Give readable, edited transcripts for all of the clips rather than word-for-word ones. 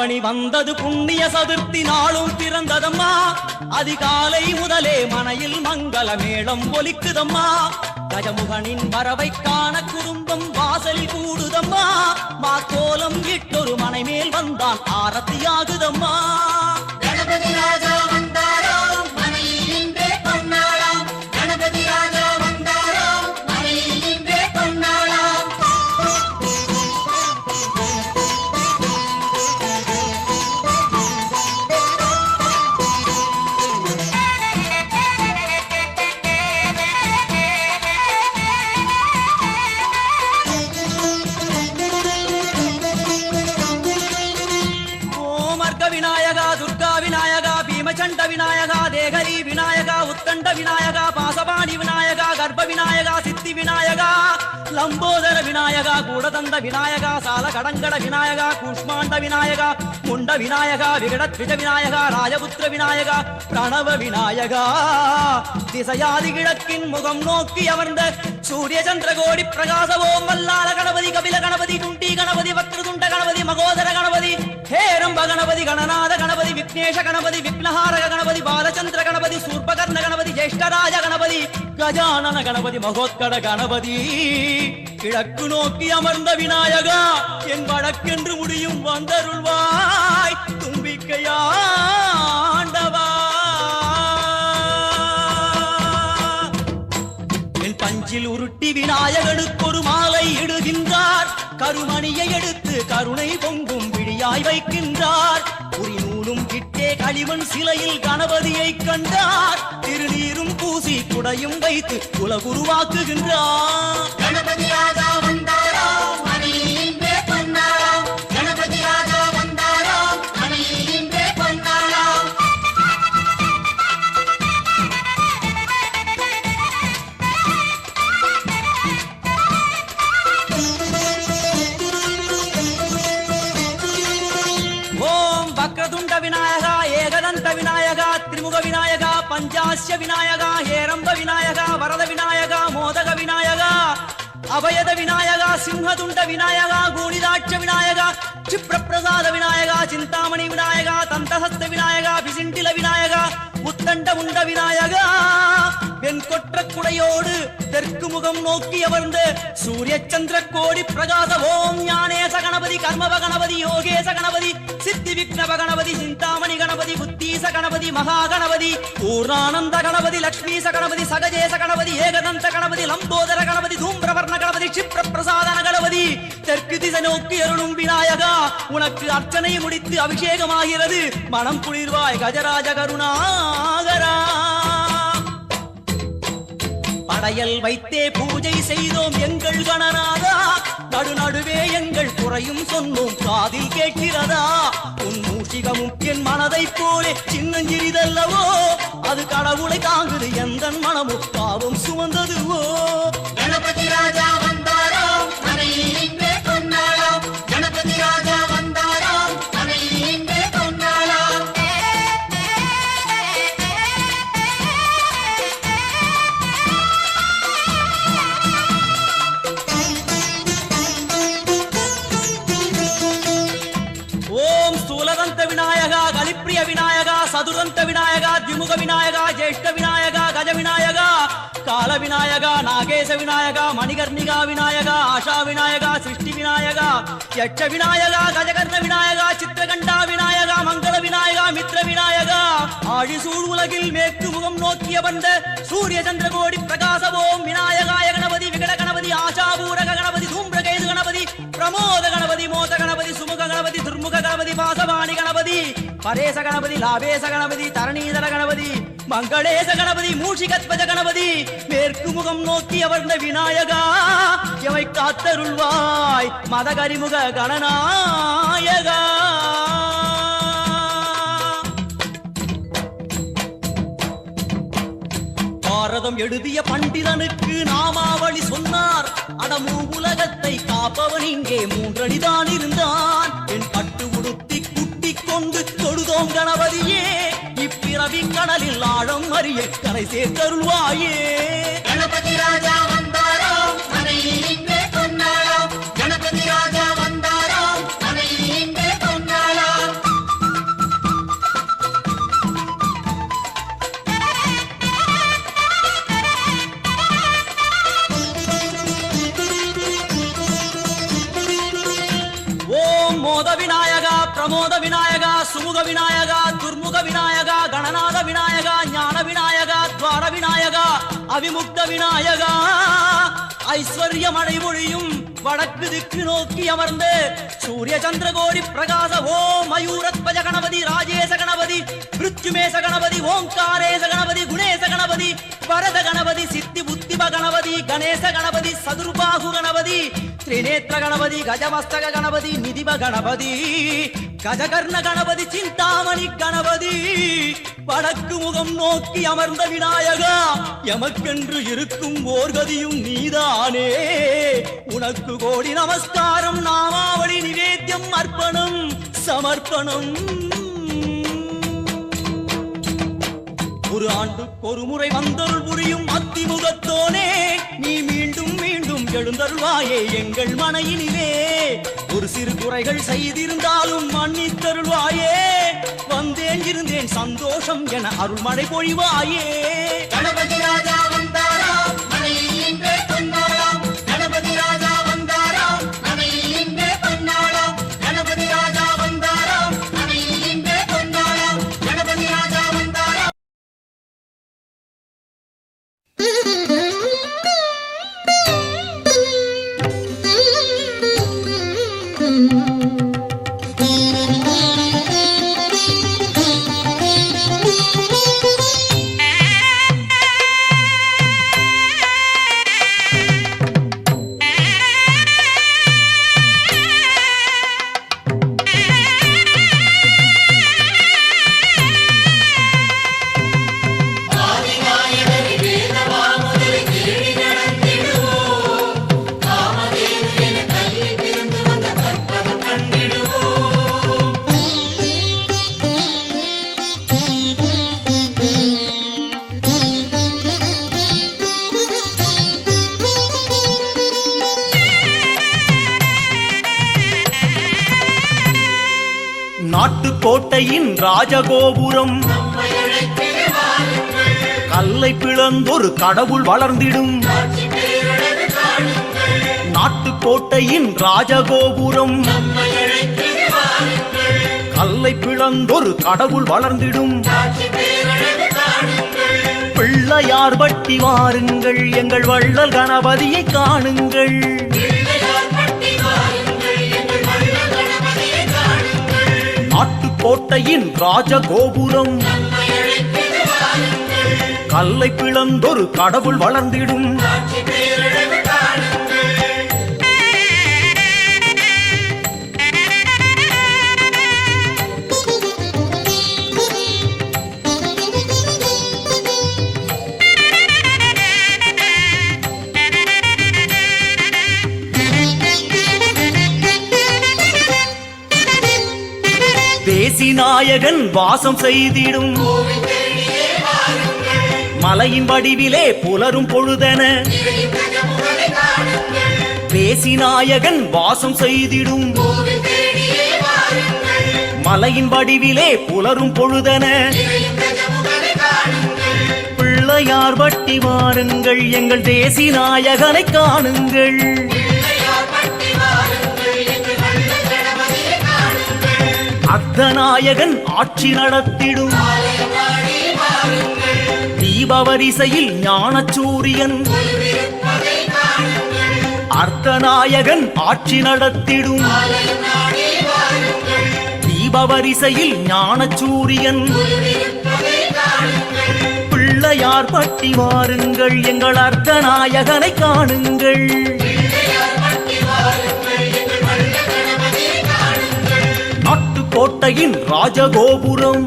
ஆவணி வந்தது புண்ணிய சதுர்த்தி நாளும் பிறந்ததம்மா. அதிகாலை முதலே மனையில் மங்கள மேளம் ஒலிக்குதம்மா. கஜமுகனின் வரவை காண குடும்பம் வாசலில் கூடுதம்மா. மாக்கோலம் இட்டொரு மனை மேல் வந்தான் ஆரத்தியாகுதம்மா. கணபதி ராஜா வந்தாரோ மனையில் இன்றே பொன்னாளாம். கணபதி ராஜா வந்தாரோ மனையில் இன்றே பொன்னாளாம். விநாயகா துர்கா விநாயகா பீமச்சண்ட விநாயகா தேகரி விநாயகா உத்தண்ட விநாயகா பாசபாணி விநாயகா கர்ப்ப விநாயகா சித்தி விநாயகா லம்போதர விநாயகா கூடதந்த விநாயகா சால கடங்கட விநாயகா கூஷ்மாண்ட விநாயகா முண்ட விநாயகா விகடத்விஜ விநாயகா ராஜபுத்திர விநாயகா பிரணவ விநாயகா. திசையாதி கிழக்கின் முகம் நோக்கி அமர்ந்த சூரிய சந்திரகோடி பிரகாசவோம் வல்லால கணபதி கபில கணபதி துண்டி கணபதி வக்ரதுண்ட கணபதி மகோதர கணபதி ஹேரம்ப கணபதி கணநாத கணபதி விக்னேஷ கணபதி விக்னஹாரக கணபதி பாலச்சந்திர கணபதி சூர்பகர்ண கணபதி ஜேஷ்டராஜ கணபதி கஜானன கணபதி மகோத்கட கணபதி. கிழக்கு நோக்கி அமர்ந்த விநாயகா என் வழக்கென்று முடியும் வந்தருள்வாய் தும்பிக்கையாண்டவா. என் பஞ்சில் உருட்டி விநாயகனுக்கு ஒரு மாலை இடுகின்றார். கருமணியை எடுத்து கருணை பொங்கும் விழியாய் வைக்கின்றார். உரி நூலும் கிட்டே களிமண் சிலையில் கணபதியை கண்டார். திருநீரும் பூசி குடையும் வைத்து குலகுருவாக்குகின்றார். கணபதி ராஜா வந்தாரோ மனையில் இன்றே பொன்னாளாம். கணபதி ராஜா வந்தாரோ மனையில் இன்றே பொன்னாளாம். வக்ரதுண்ட விநாயகா ஏகதந்த விநாயகா திரிமுக விநாயகா பஞ்சாஸ்ய விநாயகா ஹேரம்ப விநாயகா வரத விநாயகா மோதக விநாயகா அபயத விநாயகா சிம்ஹதுண்ட விநாயகா கூணிதாட்ச விநாயகா க்ஷிப்ரபிரசாத விநாயகா சிந்தாமணி விநாயகா தந்தஹஸ்த விநாயகா பிசிண்டில விநாயகா உத்தண்ட உண்ட விநாயகா. வெண்கொற்ற குடையோடு தெற்கு முகம் நோக்கி அமர்ந்து சூரிய சந்திர கோடி பிரகாச ஓம் ஞானேச கணபதி கர்மவ கணபதி யோகேச கணபதி சித்தி விக்னவ கணபதி சிந்தாமணி கணபதி புத்தீச கணபதி மகா கணபதி பூர்ணானந்த கணபதி லக்ஷ்மீச கணபதி சகஜேச கணபதி ஏகதந்த கணபதி லம்போதர கணபதி தூம்பிரவர்ண கணபதி க்ஷிப்ர பிரசாதன கணபதி. தெற்கு திசை நோக்கி அருளும் விநாயகா உனக்கு அர்ச்சனை முடித்து அபிஷேகமாகிறது. மனம் குளிர்வாய் கஜராஜ கருணாகரா. படையல் வைத்தே பூஜை செய்தோம் எங்கள் கணநாதா. நடுநடுவே எங்கள் குறையும் சொன்னோம் காதில் கேட்கிறதா. உன் மூஷிகமும் என் மனதை போலே சின்னஞ்சிறிதல்லவோ. அது கடவுளை தாங்குது எந்த மனமும் பாவம் சுமந்ததுவோ. கணபதி ராஜா வந்தாரோ மனையில் இன்றே பொன்னாளாம். கணபதி ராஜா வந்தாரோ மனையில் இன்றே பொன்னாளாம். ஓம் ஸ்தூலதந்த விநாயகா கலிப்பிரிய விநாயகா சதுரந்த விநாயகா திமுக விநாயகா ஜேஷ்ட விநாயகா கஜ விநாயகா கால விநாயகா நாகேச விநாயகா மணிகர்ணிகா விநாயகா ஆஷா விநாயகா சிருஷ்டி விநாயகா யட்ச விநாயகா கஜகர்ண விநாயகா சித்திரகண்டா விநாயகா மங்கள விநாயகா மித்ர விநாயகா. ஆழிசூழ் உலகில் மேற்கு முகம் நோக்கிய வந்த சூரிய சந்திரகோடி பிரகாச ஓம் விநாயகாய கணபதி விகட கணபதி ஆஷாபூரக கணபதி தூம்பிரகேது கணபதி பிரமோத கணபதி மோத கணபதி சுமுக கணபதி துர்முக கணபதி பாசவாணி கணபதி பரேச கணபதி லாபேச கணபதி தரணீதர கணபதி மங்களேச கணபதி மூஷிகத்வஜ கணபதி. மேற்கு முகம் நோக்கி அமர்ந்த விநாயகா எவை காத்தருள்வாய் மதகரிமுக கணநாயகா. பாரதம் எழுதிய பண்டிதனுக்கு நாமாவளி சொன்னார். அடமூ உலகத்தை காப்பவன் இங்கே மூன்றடிதான் இருந்தான். என் பட்டு உடுத்தி குட்டிக் கொண்டு தொழுதோம் கணபதியே. இப்பிறவி கடலில் ஆழம் அறிய கரை சேர்த்தருள்வாயே. கணபதி ராஜா வந்தாரோ மனையில் இன்றே பொன்னாளாம். கணபதி ராஜா வந்தாரோ மனையில் இன்றே பொன்னாளாம். சுமுக விநாயகா, துர்முக விநாயகா, கணநாத விநாயகா, ஞான விநாயகா, துவார விநாயகா, அவிமுக்த விநாயகா, ஐஸ்வர்ய மழை பொழியும் வடக்கு திக்கு நோக்கி அமர்ந்து சூரிய சந்திரகோடி பிரகாச ஓம் மயூரத்வஜ கணபதி, ராஜேச கணபதி, மிருத்யுமேச கணபதி, ஓங்காரேச கணபதி, குணேச கணபதி, வரத கணபதி, சித்தி புத்திப கணபதி, கணேச கணபதி, சதுர்பாகு கணபதி, திரிநேத்திர கணபதி, கஜமஸ்தக கணபதி, நிதிப கணபதி, கஜகர்ண கணபதி, சிந்தாமணி கணபதி, வடக்கு முகம் நோக்கி அமர்ந்த விநாயகா, எமக்கென்று இருக்கும் ஓர்கதியும் நீதானே. உனக்கு கோடி நமஸ்காரம், நாமாவளி நிவேத்தியம், அர்ப்பணம் சமர்ப்பணம். ஒரு ஆண்டுக்கு ஒரு முறை வந்தருள் புரியும் அத்திமுகத்தோனே, நீ மீண்டும் மீண்டும் எழுந்தருள்வாயே எங்கள் மனையினிலே. ஒரு சிறு குறைகள் செய்திருந்தாலும் மன்னித்தருள்வாயே, வந்தேன் இருந்தேன் சந்தோஷம் என அருள்மழை பொழிவாயே. கணபதி ராஜா வந்தாராம் மனையில் இன்றே பொன்னாளாம். கணபதி ராஜா வந்தாராம் மனையில் இன்றே பொன்னாளாம். கணபதி ராஜா வந்தாராம் மனையில் இன்றே பொன்னாளாம். கணபதி ராஜா வந்தாராம். நாட்டுக்கோட்டையின் ராஜகோபுரம் கல்லை பிளந்தொரு கடவுள் வளர்ந்திடும். நாட்டுக்கோட்டையின் ராஜகோபுரம் கல்லை பிளந்தொரு கடவுள் வளர்ந்திடும். பிள்ளையார் பட்டி வாருங்கள், எங்கள் வள்ளல் கணபதியை காணுங்கள். நாட்டுக்கோட்டையின் ராஜகோபுரம் கல்லை பிளந்தொரு கடவுள் வளர்ந்திடும். தேசிநாயகன் வாசம் செய்திடும் மலையின் வடிவிலே புலரும் பொழுதென. தேசிநாயகன் வாசம் செய்திடும் மலையின் வடிவிலே புலரும் பொழுதென. பிள்ளையார் பட்டி வாருங்கள், எங்கள் தேசிநாயகனை காணுங்கள். அர்த்தநாயகன் ஆட்சி நடத்திடும் தீபவரிசையில் ஞானசூரியன். அர்த்தநாயகன் ஆட்சி நடத்திடும் தீபவரிசையில் ஞானசூரியன். பிள்ளையார் பட்டி வாருங்கள், எங்கள் அர்த்தநாயகனை காணுங்கள். நாட்டுக்கோட்டையின் ராஜகோபுரம்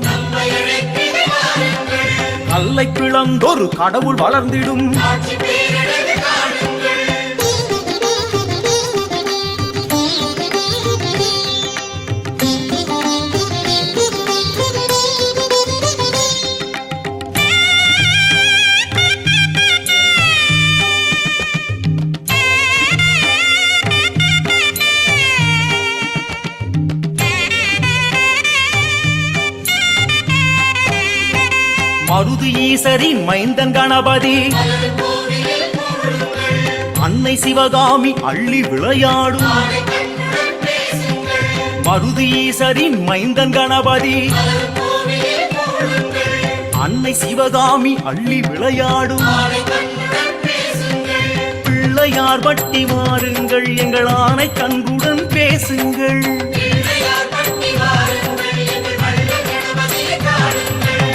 கல்லை பிளந்தொரு கடவுள் வளர்ந்திடும். மருது ஈசரின் மைந்தன் கணபதி, அன்னை சிவகாமி அள்ளி விளையாடும். மருது ஈசரின் மைந்தன் கணபதி கோவிலில் கூடுங்கள் அன்னை சிவகாமி அள்ளி விளையாடும் ஆடை கண்ணுடன் பேசுங்கள் பிள்ளையார் பட்டி வாருங்கள் எங்கள் ஆணை கண்குடன் பேசுங்கள் பிள்ளையார் பட்டி வாருங்கள் எங்கள் வல்ல கணபதியை காணுங்கள்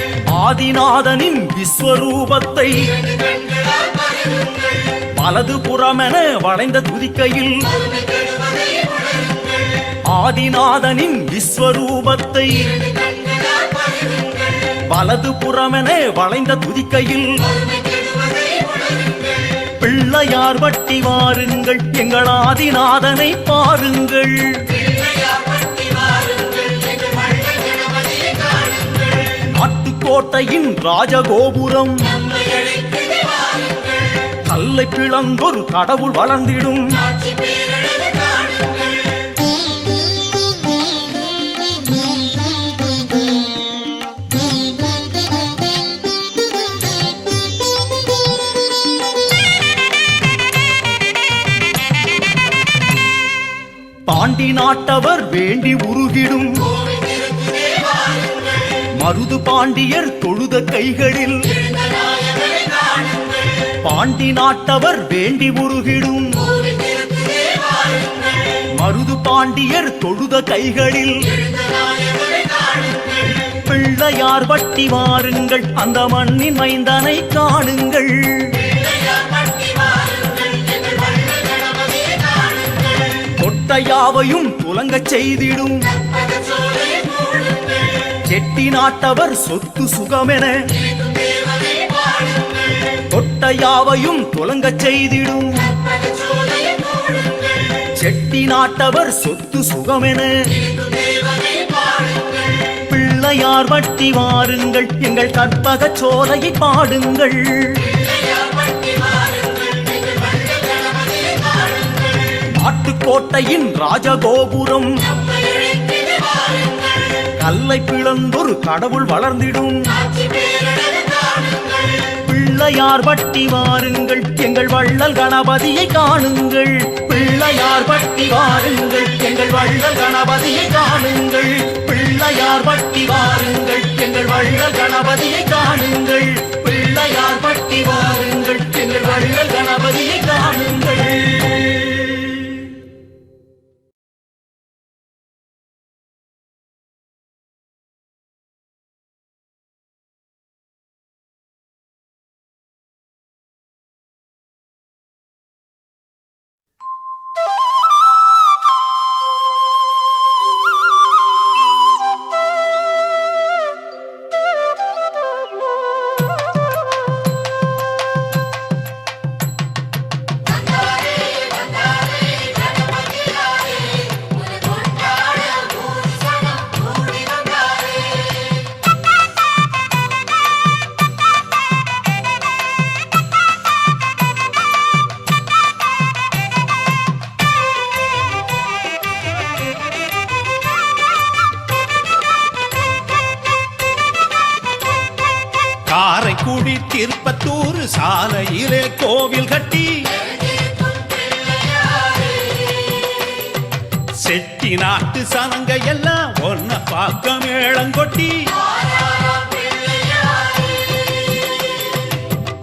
ஆதிநாதனின் விஸ்வரூபத்தை இரண்டு கண்களால் பாருங்கள் வலது புறமென வளைந்த துதிக்கையில் பொறுமை கெடுவதை உணருங்கள் ஆதிநாதனின் விஸ்வரூபத்தை இரண்டு கண்களால் பாருங்கள் வலது புறமென வளைந்த துதிக்கையில் பொறுமை கெடுவதை உணருங்கள் பிள்ளையார் பட்டி வாருங்கள் எங்கள் ஆதிநாதனை பாருங்கள் பிள்ளையார் பட்டி வாருங்கள் எங்கள் வல்ல கணபதியை காணுங்கள் நாட்டுக்கோட்டையின் ராஜகோபுரம் நம்மை அழைக்குது வாருங்கள் கல்லை பிளந்தொரு கடவுள் வளர்ந்திடும் ஆட்சி பேரழகு காணுங்கள் பாண்டி நாட்டவர் வேண்டி உருகிடும் கோவில் திருக்குதே வாருங்கள் மருது பாண்டியர் தொழுத கைகளில் எழுந்த நாயகரை காணுங்கள் பாண்டி நாட்டவர் வேண்டி உருகிடும் கோவில் திருக்குதே வாருங்கள் மருது பாண்டியர் தொழுத கைகளில் எழுந்த நாயகரை காணுங்கள் பிள்ளையார் பட்டி வாருங்கள் அந்த மண்ணின் மைந்தனை காணுங்கள் பிள்ளையார் பட்டி வாருங்கள் எங்கள் வல்ல கணபதியை காணுங்கள் தொட்டையாவையும் துலங்கச் செய்திடும் பதச்சோலையை மூடுங்கள் செட்டி நாட்டவர் சொத்து சுகமென நீக்கும் தேவனை பாடுங்கள் தொட்டையாவையும் துலங்கச் செய்திடும் பதச்சோலையை மூடுங்கள் செட்டி நாட்டவர் சொத்து சுகமென நீக்கும் தேவனை பாடுங்கள் பிள்ளையார் பட்டி வாருங்கள் எங்கள் கற்பகச் சோலையை பாடுங்கள் பிள்ளையார் பட்டி வாருங்கள் எங்கள் வல்ல கணபதியை காணுங்கள் நாட்டுக்கோட்டையின் ராஜகோபுரம் நம்மை அழைக்குது வாருங்கள் கல்லை பிளந்தொரு கடவுள் வளர்ந்திடும் ஆட்சி பேரழகு காணுங்கள் பிள்ளையார் பட்டி வாருங்கள் எங்கள் வள்ளல் கணபதியை காணுங்கள் பிள்ளையார் பட்டி வாருங்கள் எங்கள் வள்ளல் கணபதியை காணுங்கள் பிள்ளையார் பட்டி வாருங்கள் எங்கள் வள்ளல் கணபதியை காணுங்கள் பிள்ளையார் பட்டி வாருங்கள் எங்கள் வள்ளல் கணபதியை காணுங்கள் வந்தாரே வந்தாரே கணபதியாரே உன கொண்டாட ஊர் சனம் கூடி வந்தாரே காரைக்குடி திருப்பத்தூர் சாலையிலே கோவில் கட்டி செட்டி நாட்டு சனங்க எல்லாம் ஒன்ன பார்க்க மேளங்கொட்டி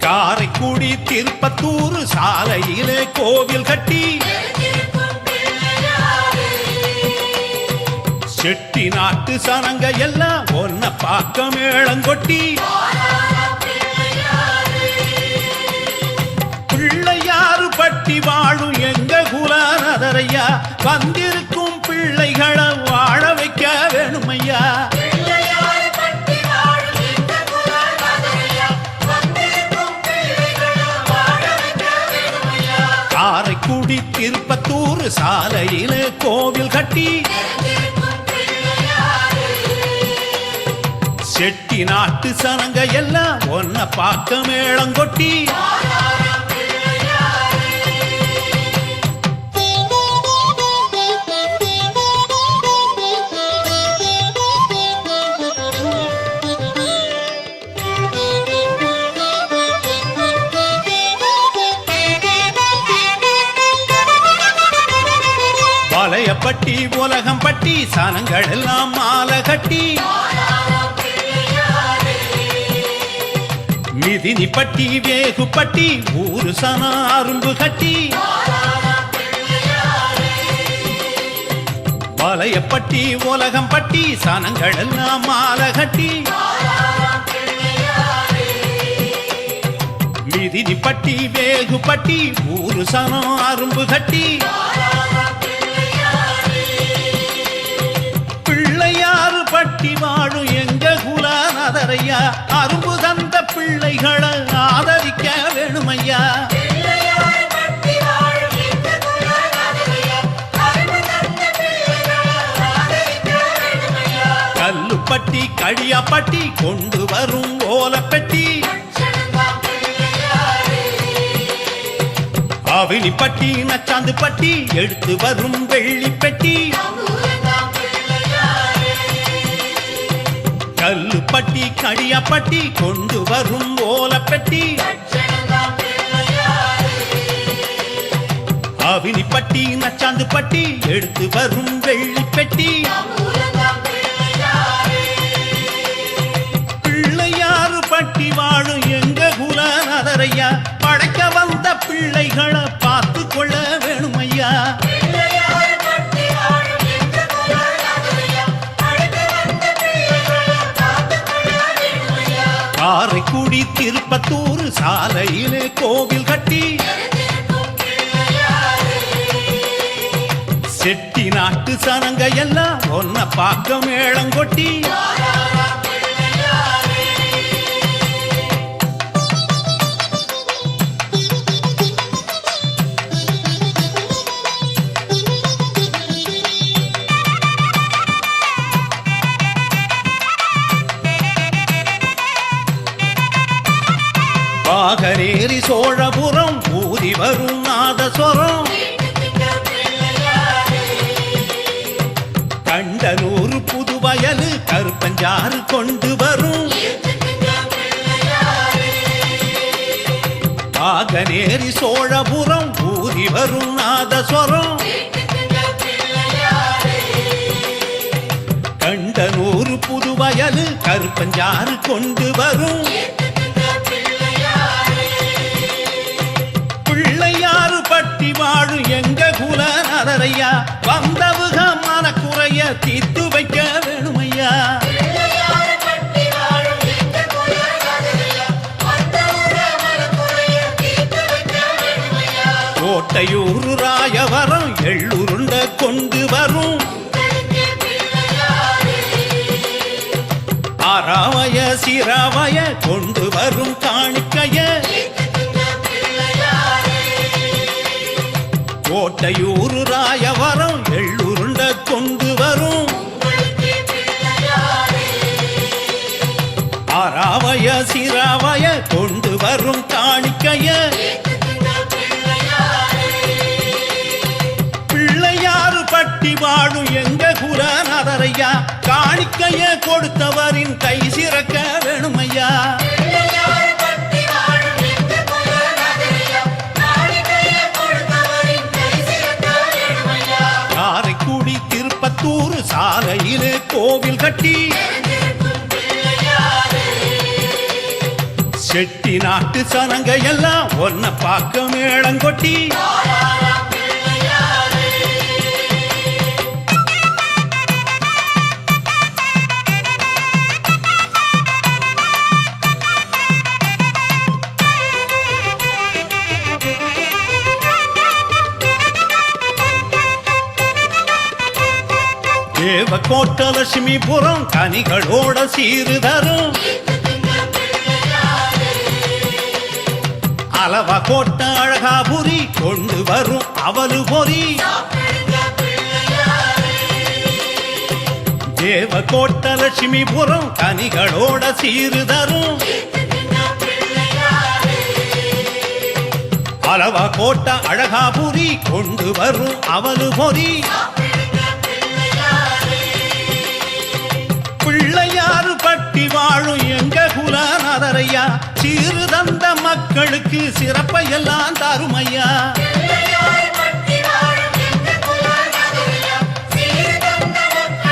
காரைக்குடி திருப்பத்தூர் சாலையிலே கோவில் கட்டி செட்டி நாட்டு சனங்க எல்லாம் ஒன்ன பார்க்க மேளங்கொட்டி பிள்ளையாறு பட்டி வாழும் எங்க குலநதரையா வந்திருக்கும் பிள்ளைகளை வாழ வைக்க வேணுமையா பிள்ளையார் பட்டி வாழும் இந்த குலநாதரையா வந்திருக்கும் பிள்ளைகளை வாழ வைக்க வேணுமையா காரைக்குடி திருப்பத்தூர் சாலையிலே கோவில் கட்டி செட்டி நாட்டு சனங்க எல்லாம் ஒன்ன பார்க்க மேளங்கொட்டி வலையப்பட்டி உலகம் பட்டி சனங்கள் எல்லாம் மாலை கட்டி மிதினி பட்டி வேகு பட்டி ஊரு சன அரும்பு கட்டி வளையப்பட்டி உலகம் பட்டி சனங்கள் எல்லாம் மாலை கட்டி மிதினி பட்டி வேகு பட்டி ஊரு சனம் அரும்பு கட்டி பிள்ளையாறு பட்டி வாழும் எங்க குலநாதரையா அரும்பு தந்த பிள்ளைகளை ஆதரிக்க வேணுமையா கல்லுப்பட்டி கழியாப்பட்டி கொண்டு வரும் ஓலப்பெட்டி அவினிப்பட்டி நச்சாந்து பட்டி எடுத்து வரும் வெள்ளி பெட்டி கல்லுப்பட்டி கழியாப்பட்டி கொண்டு வரும் ஓலப்பெட்டி அவினிப்பட்டி நச்சாந்து பட்டி எடுத்து வரும் வெள்ளி பெட்டி பிள்ளையாறு பட்டி வாழும் எங்க குலநாதரையா படைக்க வந்த பிள்ளைகளை பார்த்து கொள்ள வேணுமையா காரைக்குடி திருப்பத்தூர் சாலையிலே கோவில் கட்டி செட்டி நாட்டு சனங்க எல்லாம் ஒன்ன பார்க்க மேளம் கொட்டி பாகரேரி சோழபுரம் ஊதி வரும் நாதஸ்வரம் கண்டனூர் புதுவயலு கருப்பஞ்சாறு கொண்டு வரும் பாகரேரி சோழபுரம் ஊதி வரும் நாதஸ்வரம் கண்டனூர் புதுவயலு கருப்பஞ்சாறு கொண்டு வரும் பிள்ளையாறு பட்டி வாழும் எங்க குலநாதரையா வந்தவுக மனக்குறைய தீர்த்து வைக்க வேணுமையா கோட்டையூர் ராயவரம் எள்ளுருண்ட கொண்டு வரும் ஆறாவய சிராவய கொண்டு வரும் காணிக்கைய கோட்டையூர் ராயவரம் எள்ளுருண்ட கொண்டு வரும் ஆறாவய சிராவய கொண்டு வரும் காணிக்கைய பிள்ளையாறு பட்டி வாழும் எங்க குலநாதரையா காணிக்கைய கொடுத்தவரின் கை சிறக்க வேணுமையா காரைக்குடி திருப்பத்தூர் சாலையிலே கோவில் கட்டி செட்டி நாட்டு சனங்க எல்லாம் ஒன்ன பார்க்க மேளங்கொட்டி தேவக்கோட்ட லட்சுமிபுரம் கனிகளோட சீரு தரும் அளவா கோட்ட அழகாபுரி கொண்டு வரும் அவலு பொறி தேவக்கோட்ட லட்சுமிபுரம் கனிகளோட சீரு தரும் அளவா கோட்ட அழகாபுரி கொண்டு வரும் அவலு பொறி பிள்ளையாறு பட்டி வாழும் எங்க குலநாதரையா சீரு தந்த மக்களுக்கு சிறப்பையெல்லாம் தருமையா பிள்ளையாறு பட்டி வாழும் எங்க குலநாதரையா சீரு தந்த மக்களுக்கு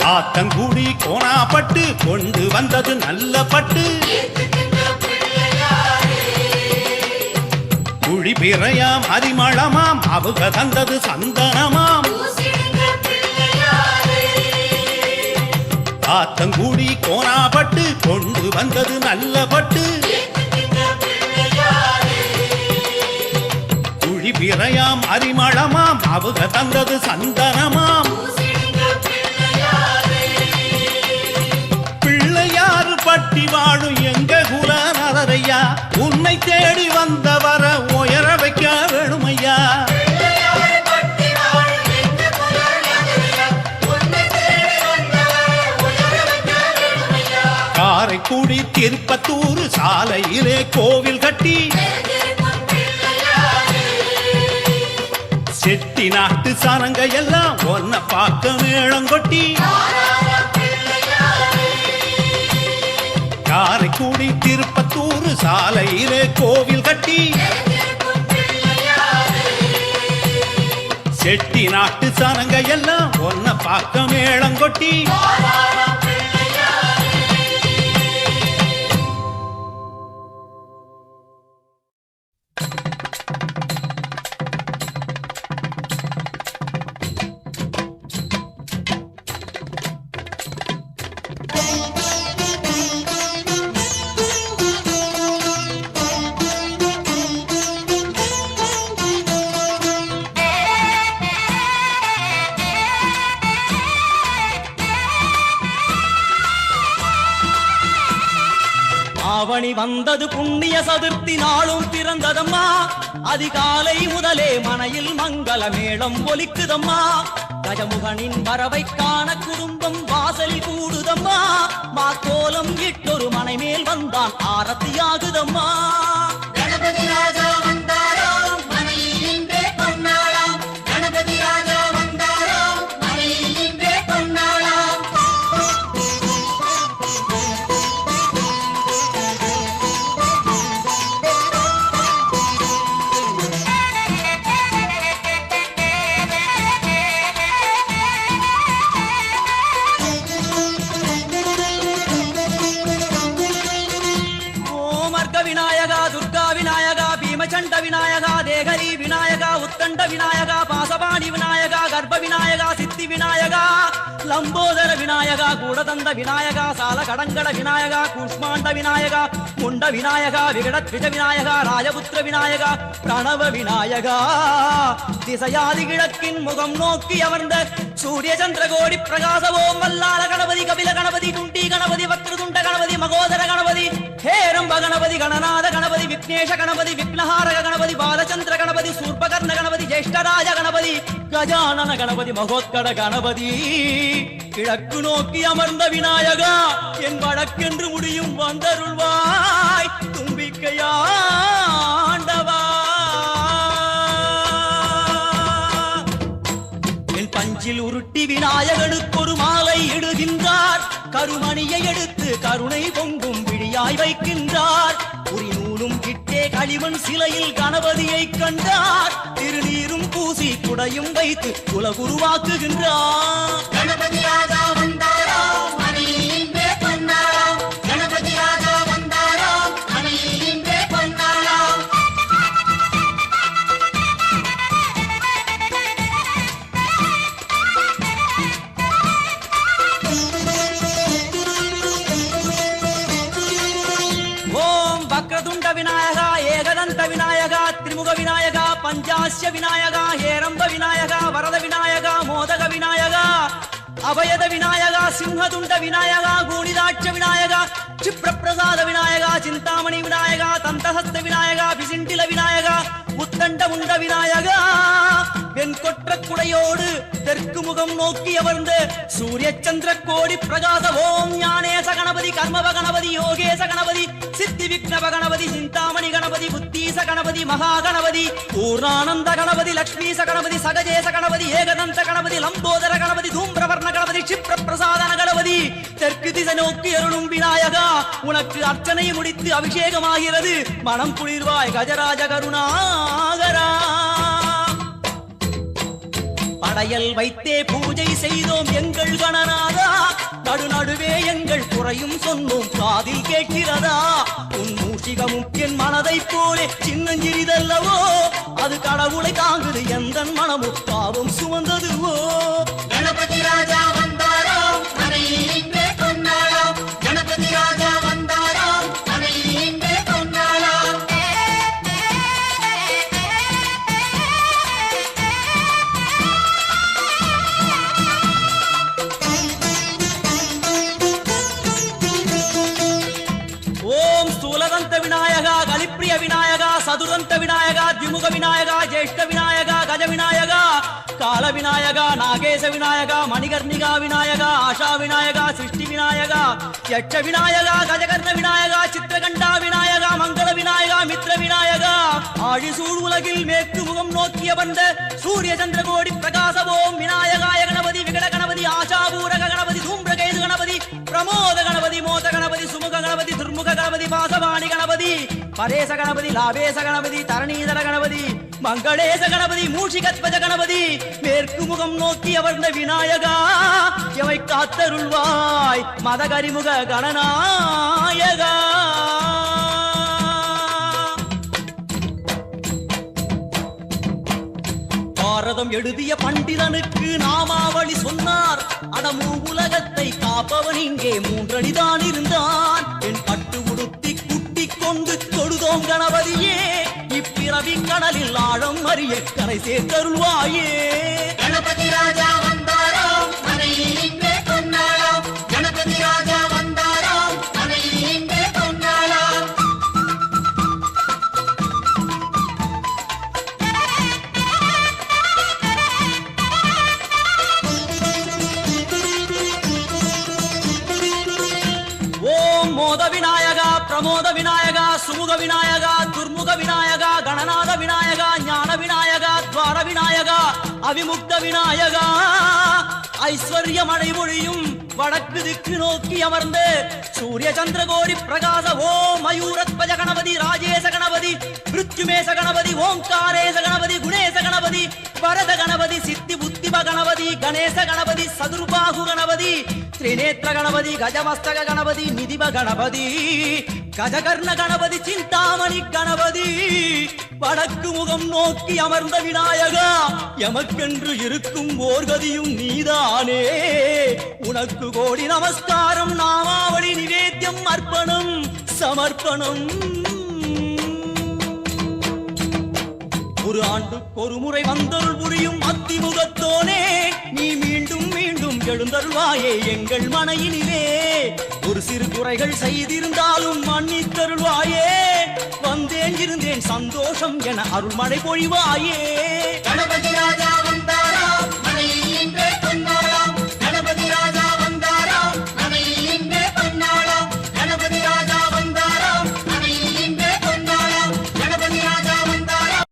ஆத்தங்குடி கோணாப்பட்டு கொண்டு வந்தது நல்ல பட்டு குழி பிறையாம் அரிமளமாம் அவங்க தந்தது சந்தனமாம் ஆத்தங்குடி கோணாப்பட்டு கொண்டு வந்தது நல்ல பட்டு குழி பிறையாம் அரிமளமாம் அவங்க தந்தது சந்தனமாம் பட்டி வாழும் எங்க குலநாதரையா உன்னை தேடி வந்தவர உயர வைக்க வேணுமையா காரைக்குடி திருப்பத்தூர் சாலையிலே கோவில் கட்டி செட்டி நாட்டு சனங்க எல்லாம் ஒன்ன பார்க்க மேளங்கொட்டி காரைக்குடி திருப்பத்தூர் சாலையிலே கோவில் கட்டி செட்டி நாட்டு சனங்க எல்லாம் ஒன்ன பார்க்க மேளங்கொட்டி ஆவணி வந்தது புண்ணிய சதுர்த்தி நாளும் பிறந்ததம்மா அதிகாலை முதலே மனையில் மங்கள மேளம் ஒலிக்குதம்மா கஜமுகனின் வரவை காண குடும்பம் வாசலில் கூடுதம்மா மாக்கோலம் இட்டொரு மனை மேல் வந்தான் ஆரத்தியாகுதம்மா கணபதி ராஜா வந்தாராம் மனையில் இன்றே பொன்னாளாம் கணபதி ராஜா வந்தாராம் மனையில் இன்றே பொன்னாளாம் விநாயகா துர்கா விநாயகா பீமச்சண்ட விநாயகா தேகரி விநாயகா உத்தண்ட விநாயகா பாசபாணி விநாயகா கர்ப்ப விநாயகா சித்தி விநாயகா லம்போதர விநாயகா கூடதந்த விநாயகா சால கடங்கட விநாயகா கூஷ்மாண்ட விநாயகா முண்ட விநாயகா விகடத்விஜ விநாயகா ராஜபுத்திர விநாயகா பிரணவ விநாயகா திசையாதி கிழக்கின் முகம் நோக்கி அமர்ந்த சூரிய சந்திரகோடி பிரகாச ஓம் வல்லால கணபதி கபில கணபதி துண்டி கணபதி வக்ரதுண்ட கணபதி மகோதர கணபதி ஹேரம்ப கணபதி கணநாத கணபதி விக்னேஷ கணபதி விக்னஹாரக கணபதி பாலச்சந்திர கணபதி சூர்பகர்ண கணபதி ஜேஷ்டராஜ கணபதி கஜானன கணபதி மகோத்கட கணபதி கிழக்கு நோக்கி அமர்ந்த விநாயகா என் வழக்கென்று முடியும் வந்தருள்வாய் தும்பிக்கையாண்டவா என் பஞ்சில் உருட்டி விநாயகனுக்கு ஒரு மாலை இடுகின்றார் கருமணியை எடுத்து கருணை பொங்கும் விழியாய் வைக்கின்றார் உரி நூலும் கிட்டே களிமண் சிலையில் கணபதியை கண்டார் திருநீரும் பூசி குடையும் வைத்து குலகுருவாக்குகின்றார் கணபதி ராஜா வந்தாராம் மனையில் இன்றே பொன்னாளாம் கணபதி ராஜா வந்தாராம் மனையில் இன்றே பொன்னாளாம் வக்ரதுண்ட விநாயகா ஏகதந்த விநாயகா திரிமுக விநாயகா பஞ்சாஸ்ய விநாயகா ஹேரம்ப விநாயகா வரத விநாயகா மோதக விநாயகா அபயத விநாயகா சிம்ஹதுண்ட விநாயகா கூணிதாட்ச விநாயகா क्षिप्रप्रसाद विनायका चिंतामणि विनायका तंतहस्त विनायका विसिंटिल विनायका உத்தண்ட உண்ட விநாயகா வெண்கொற்ற குடையோடு தெற்கு முகம் நோக்கி அமர்ந்த சூரிய சந்திர கோடி பிரகாச ஓம் ஞானேச கணபதி கர்மவ கணபதி யோகேச கணபதி சித்தி விக்னவ கணபதி சிந்தாமணி கணபதி புத்தீச கணபதி மகா கணபதி பூர்ணானந்த கணபதி லக்ஷ்மீச கணபதி சகஜேச கணபதி ஏகதந்த கணபதி லம்போதர கணபதி தூம்பிரவர்ண கணபதி क्षिप्र பிரசாதன கணபதி தெற்கு திசை நோக்கி அருளும் விநாயகா உனக்கு அர்ச்சனை முடித்து அபிஷேகமாகிறது மனம் குளிர்வாய் கஜராஜ கருணாகரா படையல் வைத்தே பூஜை செய்தோம் எங்கள் கணநாதா, நடுநடுவே எங்கள் குறையும் சொன்னோம் காதில் கேட்கிறதா? உன் மூஷிகமும் என் மனதைப் போலே சின்னஞ்சிறிதல்லவோ, அது கடவுளை தாங்குது எந்த மனமும் பாவம் சுமந்ததுவோ. கணபதி ராஜா வந்தாராம் மனையில் இன்றே கொண்டாடாம், கணபதி ராஜா வந்தாராம் மனையில் இன்றே கொண்டாடாம். ஓம் ஸ்தூலதந்த விநாயகா, கலிப்பிரிய விநாயகா, சதுரந்த விநாயகா, திமுக விநாயகா, ஜேஷ்ட விநாயகா, கஜ விநாயகா, கால விநாயகா, நாகேச விநாயகா, மணிகர்ணிகா விநாயகா, ஆஷா விநாயகா, சிருஷ்டி விநாயகா, யட்ச விநாயகா, கஜகர்ண விநாயகா, சித்திரகண்டா விநாயகா, மங்கள விநாயகா, மித்ர விநாயகா, ஆழிசூழ் உலகில் மேற்கு முகம் நோக்கிய வந்த சூரிய சந்திரகோடி பிரகாச ஓம் விநாயகாய கணபதி, விகட கணபதி, ஆஷாபூரக கணபதி, தூம்பிரகேது கணபதி, பிரமோத கணபதி, மோத கணபதி, சுமுக கணபதி, துர்முக கணபதி, பாசவாணி கணபதி, பரேச கணபதி, லாபேச கணபதி, தரணீதர கணபதி, மங்களேச கணபதி, மூஷிகத்வஜ கணபதி, மேற்கு முகம் நோக்கி அமர்ந்த விநாயகா, எவை காத்தருள்வாய் மதகரிமுக கணநாயகா. பாரதம் எழுதிய பண்டிதனுக்கு நாமாவளி சொன்னார், அடமூ உலகத்தை காப்பவன் இங்கே மூன்றடிதான் இருந்தான். என் பட்டு உடுத்தி குட்டிக் கொண்டு தொழுதோம் கணபதியே, இப்பிறவி கடலில் ஆழம் அறிய கரை சேர்த்தருள்வாயே. கணபதி ராஜா வந்தாராம் மனையில் இன்றே கொண்டாடாம், கணபதி ராஜா வந்தாராம் மனையில் இன்றே கொண்டாடாம். ஓம் மோத விநாயகா, பிரமோத விநாயகா, சுமுக விநாயகா, துர்முக விநாயகா, கணநாத விநாயகா, ஞான விநாயகா, துவார விநாயகா, அவிமுக்த விநாயகா, ஐஸ்வர்ய மழைமொழியும் வடக்கு திக்கு நோக்கி அமர்ந்து சூரிய சந்திரகோடி பிரகாச ஓம் மயூரத்வஜ கணபதி, ராஜேச கணபதி, மிருத்யுமேச கணபதி, ஓம்காரேச கணபதி, குணேச கணபதி, வரத கணபதி, சித்தி புத்திப கணபதி, கணேச கணபதி, சதுர்பாகு கணபதி, திரிநேத்திர கணபதி, கஜமஸ்தக கணபதி, நிதிப கணபதி, கஜகர்ண கணபதி, சிந்தாமணி கணபதி, வடக்கு முகம் நோக்கி அமர்ந்த விநாயகா, எமக்கென்று இருக்கும் ஓர்கதியும் நீதானே. உனக்கு கோடி நமஸ்காரம், நாமாவளி நிவேத்தியம், அர்ப்பணம் சமர்ப்பணம். ஒரு ஆண்டுக்கு ஒரு முறை வந்தருள் புரியும் அத்திமுகத்தோனே, நீ மீண்டும் மீண்டும் எழுந்தருள்வாயே எங்கள் மனையினிலே. ஒரு சிறு குறைகள் செய்திருந்தாலும் மன்னித்தருள்வாயே, வந்தேன் இருந்தேன் சந்தோஷம் என அருள்மழை பொழிவாயே. கணபதி ராஜா வந்தாராம் மனையில் இன்றே கொண்டாடாம், கணபதி ராஜா வந்தாராம் மனையில் இன்றே கொண்டாடாம், கணபதி ராஜா வந்தாராம் மனையில் இன்றே கொண்டாடாம், கணபதி ராஜா வந்தாராம்.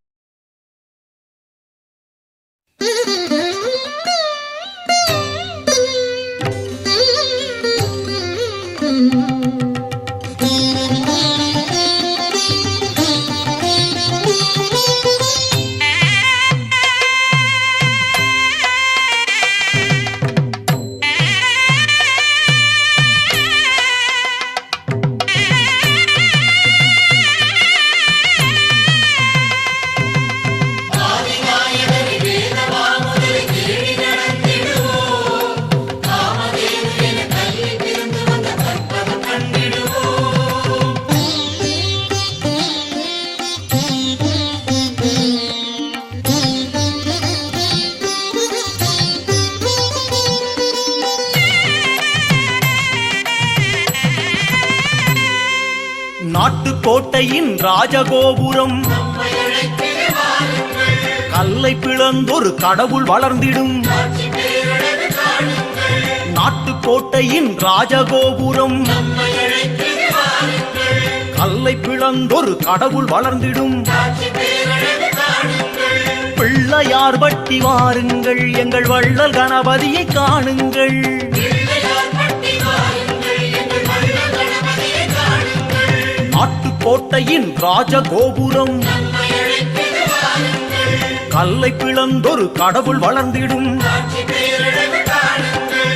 நாட்டுக்கோட்டையின் ராஜகோபுரம், கல்லை பிளந்தொரு கடவுள் வளர்ந்திடும். நாட்டுக்கோட்டையின் ராஜகோபுரம், கல்லை பிளந்தொரு கடவுள் வளர்ந்திடும். பிள்ளையார் பட்டி வாருங்கள், எங்கள் வள்ளல் கணபதியை காணுங்கள். நாட்டுக்கோட்டையின் ராஜகோபுரம், கல்லை பிளந்தொரு கடவுள் வளர்ந்திடும் காட்சி பேரழகு காணுங்கள்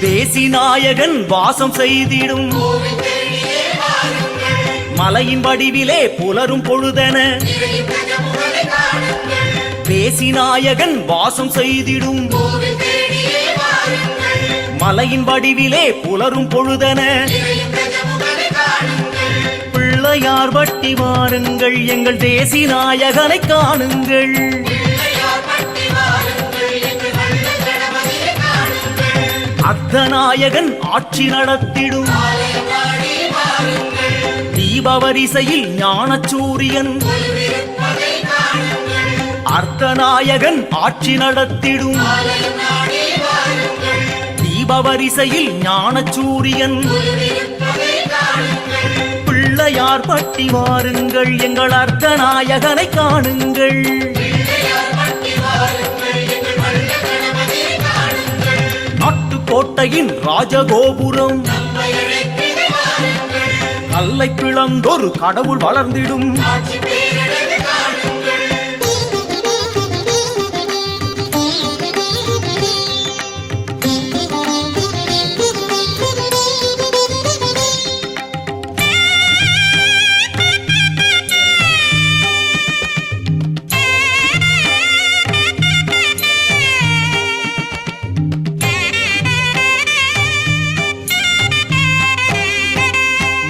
தேசிநாயகன் வாசம் செய்திடும் கோவில் தேடியே வாருங்கள் மலையின் வடிவிலே புலரும் பொழுதென நிறையும் கஜமுகனை காணுங்கள் தேசிநாயகன் வாசம் செய்திடும் கோவில் தேடியே வாருங்கள் மலையின் வடிவிலே புலரும் பொழுதென நிறையும் கஜமுகனை காணுங்கள் பிள்ளையார் வட்டி வாருங்கள் எங்கள் தேசிநாயகனை காணுங்கள் பிள்ளையார் பட்டி வாருங்கள் எங்கள் வல்ல கணபதியை காணுங்கள் அர்த்தநாயகன் ஆட்சி நடத்திடும் ஆலயம் நாடி வாருங்கள் தீபவரிசையில் ஞானச்சூரியன் கொலுவிருப்பதை காணுங்கள் அர்த்தநாயகன் ஆட்சி நடத்திடும் ஆலயம் நாடி வாருங்கள் தீபவரிசையில் ஞானச்சூரியன் கொலுவிருப்பதை காணுங்கள் பிள்ளையார் பட்டி வாருங்கள் எங்கள் அர்த்தநாயகனை காணுங்கள் பிள்ளையார் பட்டி வாருங்கள் எங்கள் வல்ல கணபதியை காணுங்கள் நாட்டுக்கோட்டையின் ராஜகோபுரம் நம்மை அழைத்திட வாருங்கள் கல்லை பிளந்தொரு கடவுள் வளர்ந்திடும் காட்சி பேரழகு காணுங்கள்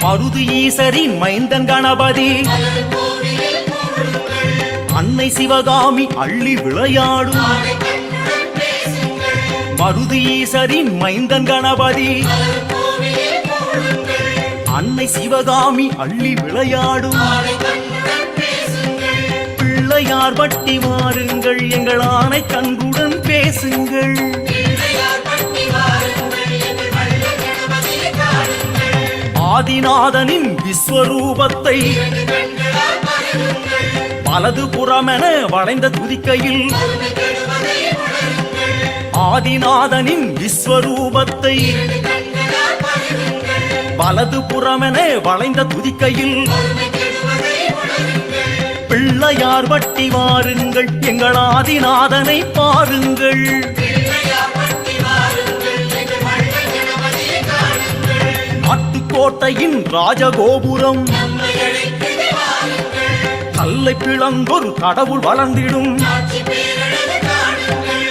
மருது ஈசரின் மைந்தன் கணபதி மலர் கோவிலில் கூடுங்கள் அன்னை சிவகாமி அள்ளி விளையாடும் ஆடை கண்ணுடன் பேசுங்கள் மருது ஈசரின் மைந்தன் கணபதி மலர் கோவிலில் கூடுங்கள் அன்னை சிவகாமி அள்ளி விளையாடும் ஆடை கண்ணுடன் பேசுங்கள் பிள்ளையார் வட்டி வாருங்கள் எங்கள் ஆணை கண்குடன் பேசுங்கள் பிள்ளையார் பட்டி வாருங்கள் எங்கள் வல்ல கணபதியை காணுங்கள் ஆதிநாதனின் விஸ்வரூபத்தை இரண்டு கண்களால் பருகுங்கள் வலது புறமென வளைந்த துதிக்கையில் பொறுமை கெடுவதை உணருங்கள் ஆதிநாதனின் விஸ்வரூபத்தை இரண்டு கண்களால் பருகுங்கள் வலது புறமென வளைந்த துதிக்கையில் பொறுமை கெடுவதை உணருங்கள் பிள்ளையார் வட்டி வாருங்கள் எங்கள் ஆதிநாதனை பாருங்கள் பிள்ளையார் பட்டி வாருங்கள் எங்கள் வல்ல கணபதியை காணுங்கள் நாட்டுக்கோட்டையின் ராஜகோபுரம் நம்மை அழைத்திட வாருங்கள் கல்லை பிளந்தொரு கடவுள் வளர்ந்திடும் காட்சி பேரழகு காணுங்கள்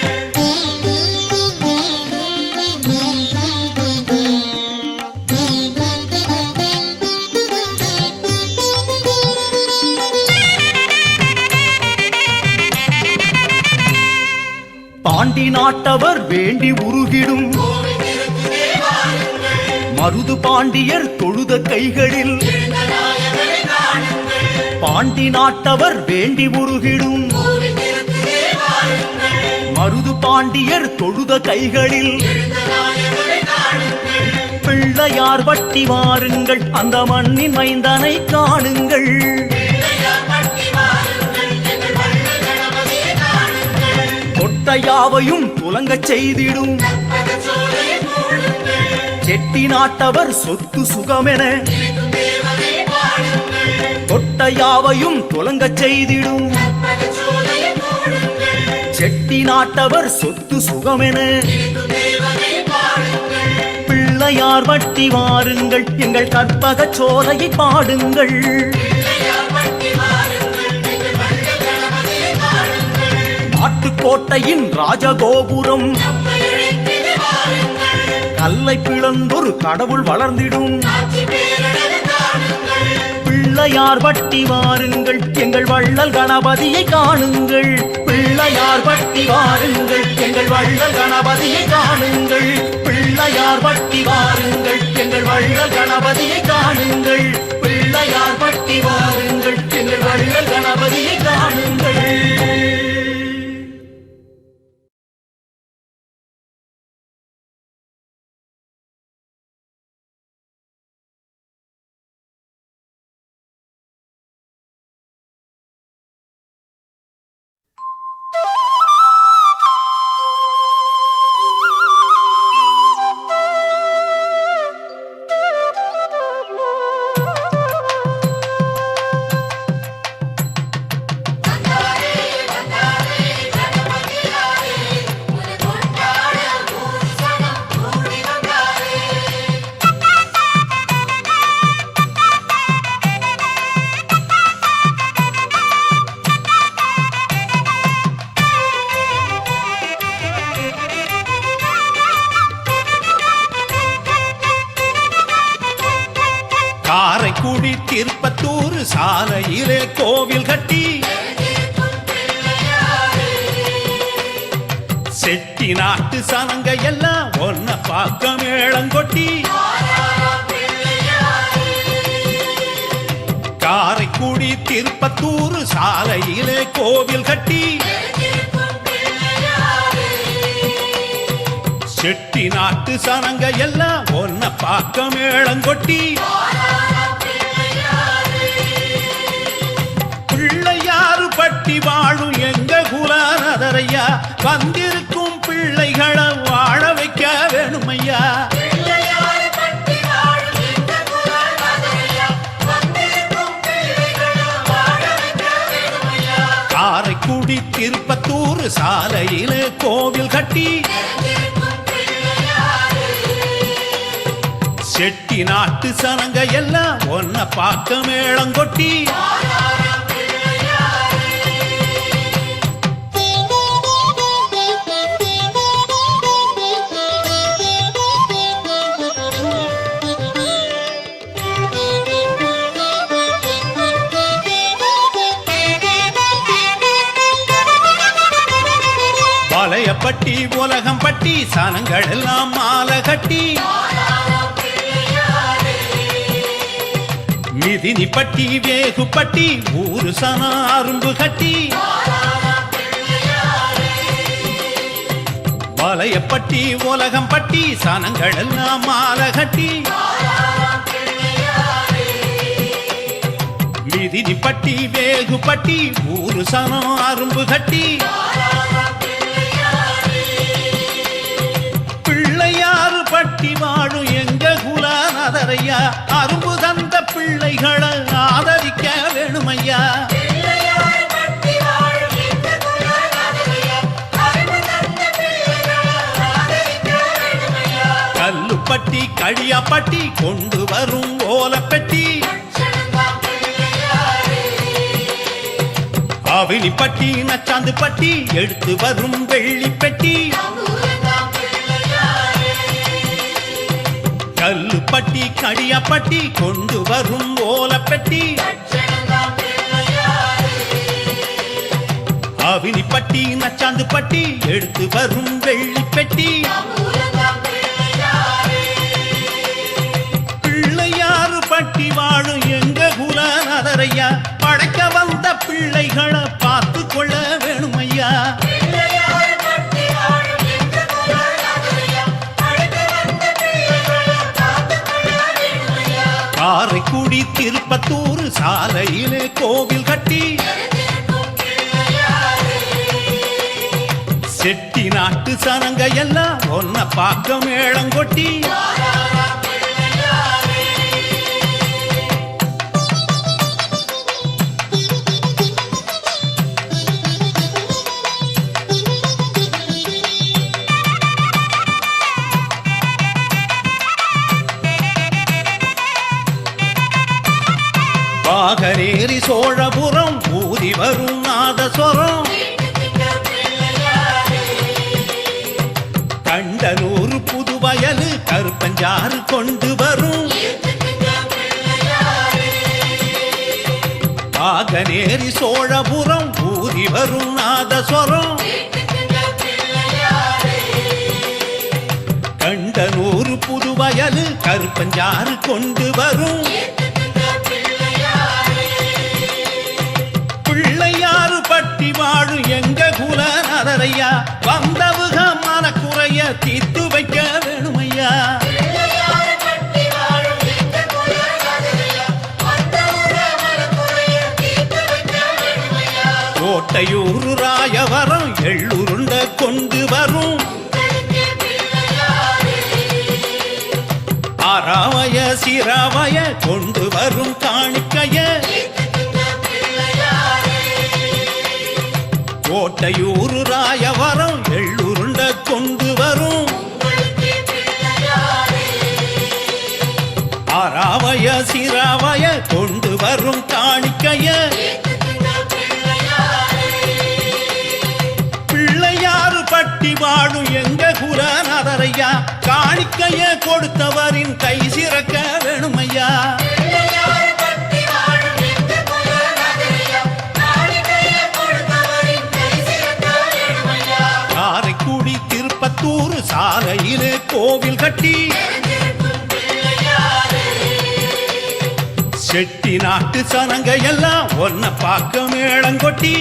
பாண்டி நாட்டவர் வேண்டி உருகிடும் கோவில் திருக்குதே வாருங்கள் மருது பாண்டியர் தொழுத கைகளில் எழுந்த நாயகனை காணுங்கள் பாண்டி நாட்டவர் வேண்டி உருகிடும் கோவில் திருக்குதே வாருங்கள் மருது பாண்டியர் தொழுத கைகளில் எழுந்த நாயகனை காணுங்கள் பிள்ளையார் வட்டி வாருங்கள் அந்த மண்ணின் மைந்தனை காணுங்கள் பிள்ளையார் பட்டி வாருங்கள் எங்கள் வல்ல கணபதியை காணுங்கள் தொட்டையாவையும் துலங்கச் செய்திடும் பதச்சோலையில் கூடுங்கள் செட்டி நாட்டவர் சொத்து சுகமென இருக்கும் தேவனை பாடுங்கள் தொட்டையாவையும் துலங்கச் செய்திடும் பதச்சோலையில் கூடுங்கள் செட்டி நாட்டவர் சொத்து சுகமென இருக்கும் தேவனை பாடுங்கள் பிள்ளையார் வட்டி வாருங்கள் எங்கள் கற்பகச் சோலையை பாடுங்கள் பிள்ளையார் பட்டி வாருங்கள் எங்கள் வல்ல கணபதியை காணுங்கள் நாட்டுக்கோட்டையின் ராஜகோபுரம் நம்மை அழைத்திட வாருங்கள் கல்லை பிளந்தொரு கடவுள் வளர்ந்திடும் காட்சி பேரழகு காணுங்கள் பிள்ளையார் வட்டி வாருங்கள் எங்கள் வள்ளல் கணபதியை காணுங்கள் பிள்ளையார் வட்டி வாருங்கள் எங்கள் வள்ளல் கணபதியை காணுங்கள் பிள்ளையார் வட்டி வாருங்கள் எங்கள் வள்ளல் கணபதியை காணுங்கள் பிள்ளையார் வட்டி வாருங்கள் எங்கள் வள்ளல் கணபதியை காணுங்கள் திருப்பத்தூர் சாலையிலே கோவில் கட்டி செட்டி நாட்டு சனங்க எல்லாம் ஒன்ன பார்க்க மேளங்கொட்டி காரைக்குடி திருப்பத்தூர் சாலையிலே கோவில் கட்டி செட்டி நாட்டு சனங்க எல்லாம் ஒன்ன பார்க்க மேளங்கொட்டி பிள்ளையாறு பட்டி வாழும் எங்க குலநாதரையா வந்திருக்கும் பிள்ளைகளை வாழ வைக்க வேணுமையா காரைக்குடி திருப்பத்தூர் சாலையிலே கோவில் கட்டி செட்டி நாட்டு சனங்க எல்லாம் ஒன்ன பார்க்க மேளங்கொட்டி வளையப்பட்டி உலகம் பட்டி சனங்கள் எல்லாம் மாலை கட்டி மிதினி பட்டி வேகு பட்டி ஊரு சன அரும்பு கட்டி வளையப்பட்டி உலகம் பட்டி சனங்கள் எல்லாம் மாலை கட்டி மிதினி பட்டி வேகு பட்டி ஊரு சன அரும்பு கட்டி பிள்ளையாறு பட்டி வாழும் எங்க குலநாதரையா அரும்பு தந்த பிள்ளைகளை ஆதரிக்க வேணுமையா கல்லுப்பட்டி களியாப்பட்டி கொண்டு வரும் ஓலப்பெட்டி அவினிப்பட்டி நச்சாந்து பட்டி எடுத்து வரும் வெள்ளி பெட்டி கல்லுப்பட்டி களியாப்பட்டி கொண்டு வரும் ஓலப்பெட்டி அவினிப்பட்டி நச்சாந்து பட்டி எடுத்து வரும் வெள்ளி பெட்டி பிள்ளையாறு பட்டி வாழும் எங்க குலநாதரையா படைக்க வந்த பிள்ளைகளை பார்த்து கொள்ள வேணுமையா காரைக்குடி திருப்பத்தூர் சாலையிலே கோவில் கட்டி செட்டி நாட்டு சனங்க எல்லாம் ஒன்ன பார்க்க மேளங்கொட்டி பாகரேரி சோழபுரம் ஊதி வரும் நாதஸ்வரம் கண்டலூர் புதுவயலு கருப்பஞ்சாறு கொண்டு வரும் பாகரேரி சோழபுரம் ஊதி வரும் நாதஸ்வரம் கண்டலூர் புதுவயலு கருப்பஞ்சாறு கொண்டு வரும் பிள்ளையாறு பட்டி வாழும் எங்க குலநாதரையா வந்தவுக மனக்குறைய தீர்த்து வைக்க வேணுமையா கோட்டையூர் ராயவரம் எள்ளுருண்ட கொண்டு வரும் ஆராவய சிராவய கொண்டு வரும் காணிக்கைய கோட்டையூர் ராயவரம் எள்ளுருண்ட கொண்டு வரும் ஆராவய சிராவய கொண்டு வரும் காணிக்கைய பிள்ளையாறு பட்டி வாழும் எங்க குலநாதரையா காணிக்கைய கொடுத்தவரின் கை சிறக்க வேணுமையா பிள்ளையாறு பட்டி திருப்பத்தூர் சாலையிலே கோவில் கட்டி செட்டி நாட்டு சனங்க எல்லாம் ஒன்ன பார்க்க மேளங்கொட்டி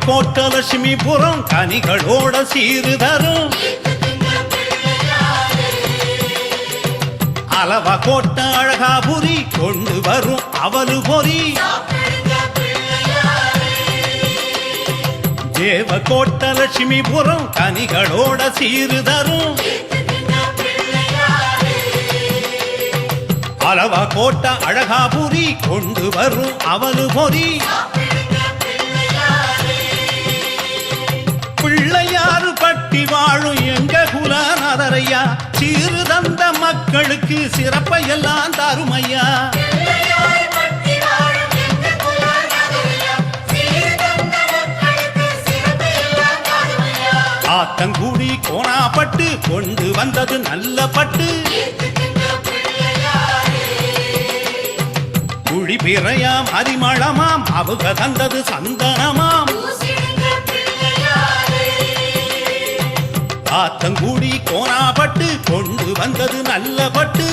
தேவகோட்டலட்சுமிபுரம் கனிகளோட சீரு தரும் அளவா கோட்ட அழகாபுரி கொண்டு வரும் அவலு பொறி தேவகோட்டலட்சுமிபுரம் கனிகளோட சீரு தரும் அளவா கோட்ட அழகாபுரி கொண்டு வரும் அவலு பொறி பிள்ளையாறு பட்டி வாழும் எங்க குலநாதரையா சீரு தந்த மக்களுக்கு சிறப்பை எல்லாம் தருமையா ஆத்தங்குடி கோணாப்பட்டு கொண்டு வந்தது நல்ல பட்டு குழி பிறையாம் அரிமளமாம் அவங்க தந்தது சந்தனமாம் ஆத்தங்குடி கோணாப்பட்டு கொண்டு வந்தது நல்ல பட்டு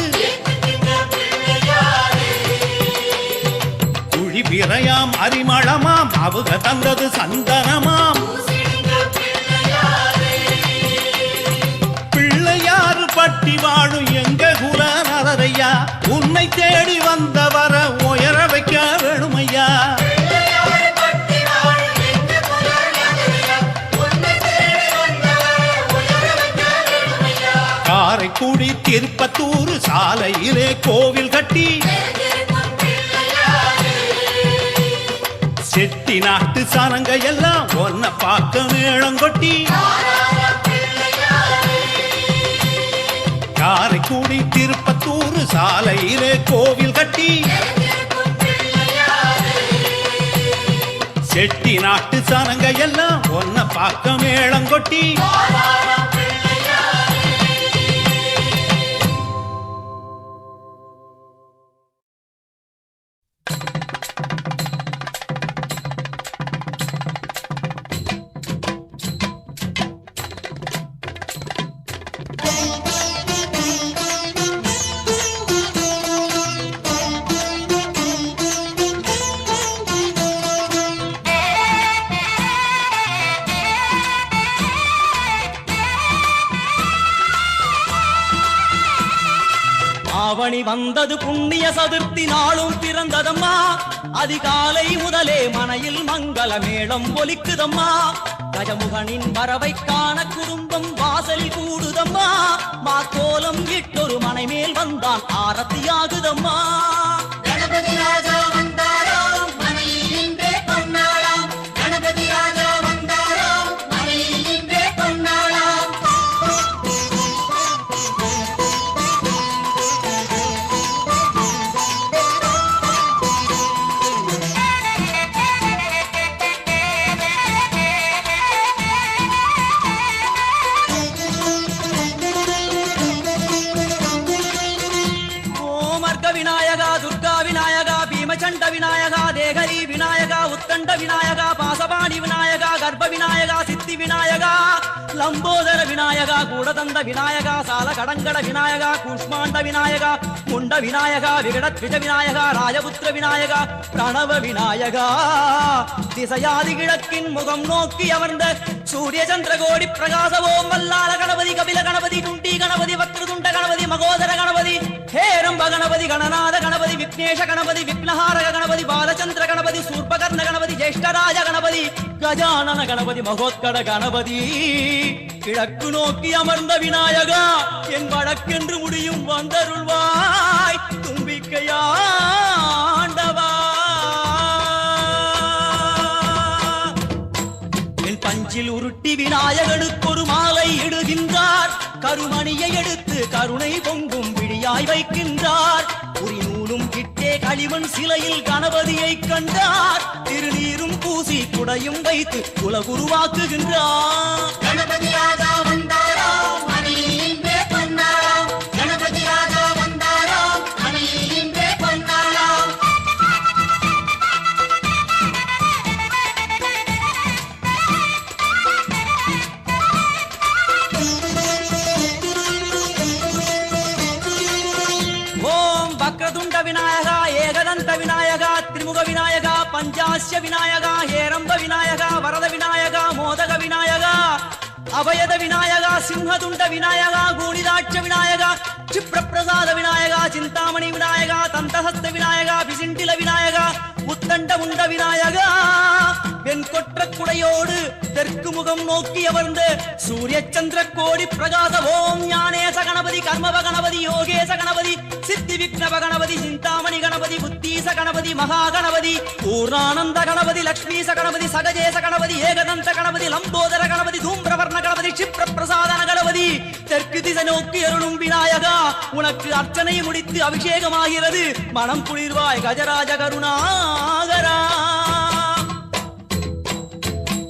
குழி பிறையாம் அரிமளமாம் அவங்க தந்தது சந்தனமாம் பிள்ளையாறு பட்டி வாழும் எங்க குலநாதரையா உன்னை தேடி வந்தவர உயர வைக்க வேணுமையா காரைக்குடி திருப்பத்தூர் சாலையிலே கோவில் கட்டி செட்டி நாட்டு சனங்க எல்லாம் ஒன்ன பார்க்க மேளங்கொட்டி காரைக்குடி திருப்பத்தூர் சாலையிலே கோவில் கட்டி செட்டி நாட்டு சனங்க எல்லாம் ஒன்ன பார்க்க மேளங்கொட்டி ஆவணி வந்தது புண்ணிய சதுர்த்தி நாளும் பிறந்ததம்மா அதிகாலை முதலே மனையில் மங்கள மேளம் ஒலிக்குதம்மா கஜமுகனின் வரவை காண குடும்பம் வாசலில் கூடுதம்மா மாக்கோலம் இட்டொரு மனை மேல் வந்தான் ஆரத்தியாகுதம்மா கணபதி ராஜா வந்தாராம் மனையில் இன்றே பொன்னாளாம் கணபதி ராஜா வந்தாராம் மனையில் இன்றே பொன்னாளாம் விநாயகா துர்கா விநாயகா பீமச்சண்ட விநாயகா தேகரி விநாயகா உத்தண்ட விநாயகா பாசபாணி விநாயகா கர்ப்ப விநாயகா சித்தி விநாயகா லம்போதர விநாயகா கூடதந்த விநாயகா சால கடங்கட விநாயகா கூஷ்மாண்ட விநாயகா முண்ட விநாயகா விகடத்விஜ விநாயகா ராஜபுத்திர விநாயகா பிரணவ விநாயகா திசையாதி கிழக்கின் முகம் நோக்கி அமர்ந்த சூரிய சந்திர கோடி பிரகாச ஓம் வல்லாள கணபதி கபில கணபதி குண்டி கணபதி வக்ரதுண்ட கணபதி மகோதர கணபதி ஹேரம்ப கணபதி கணநாத கணபதி விக்னேஷ கணபதி விக்னஹாரக கணபதி பாலச்சந்திர கணபதி சூர்பகர்ண கணபதி ஜேஷ்டராஜ கணபதி கஜானன கணபதி மகோத்கட கணபதி கிழக்கு நோக்கி அமர்ந்த விநாயகா என் வழக்கென்று முடியும் வந்தருள்வாய் தும்பிக்கையாண்டவா என் பஞ்சில் உருட்டி விநாயகனுக்கு ஒரு மாலை இடுகின்றார் கருமணியை எடுத்து கருணை பொங்கும் விழியாய் வைக்கின்றார் நூலும் கிட்டே களிமண் சிலையில் கணபதியை கண்டார் திருநீரும் பூசி குடையும் வைத்து உலகுருவாக்குகின்றார் கணபதி ராஜா வந்தாராம் மனையில் இன்றே பொன்னாளாம் கணபதி ராஜா வந்தாராம் மனையில் இன்றே பொன்னாளாம் ஓம் வக்ரதுண்ட விநாயகா ஏகதந்த விநாயகா திரிமுக விநாயகா பஞ்சாஸ்ய விநாயகா ஹேரம்ப விநாயகா வரத விநாயகா மோதக விநாயகா அபயத விநாயகா சிம்ஹதுண்ட விநாயகா கூணிதாட்ச விநாயகா க்ஷிப்ரபிரசாத விநாயகா சிந்தாமணி விநாயகா தந்தஹஸ்த விநாயகா பிசிண்டில விநாயகா உத்தண்ட உண்ட விநாயகா வெண்கொற்ற குடையோடு தெற்கு முகம் நோக்கி அமர்ந்து சூரிய சந்திர கோடி பிரகாச ஓம் ஞானேச கணபதி கர்மவ கணபதி யோகேச கணபதி சித்தி விக்னவ கணபதி சிந்தாமணி கணபதி புத்தீச கணபதி மகா கணபதி பூர்ணானந்த கணபதி லக்ஷ்மீச கணபதி சகஜேச கணபதி ஏகதந்த கணபதி லம்போதர கணபதி தூம்பிரவர்ண கணபதி க்ஷிப்ர பிரசாதன கணபதி தெற்கு திசை நோக்கி அருளும் விநாயகா உனக்கு அர்ச்சனை முடித்து அபிஷேகமாகிறது மனம் குளிர்வாய் கஜராஜ கருணாகரா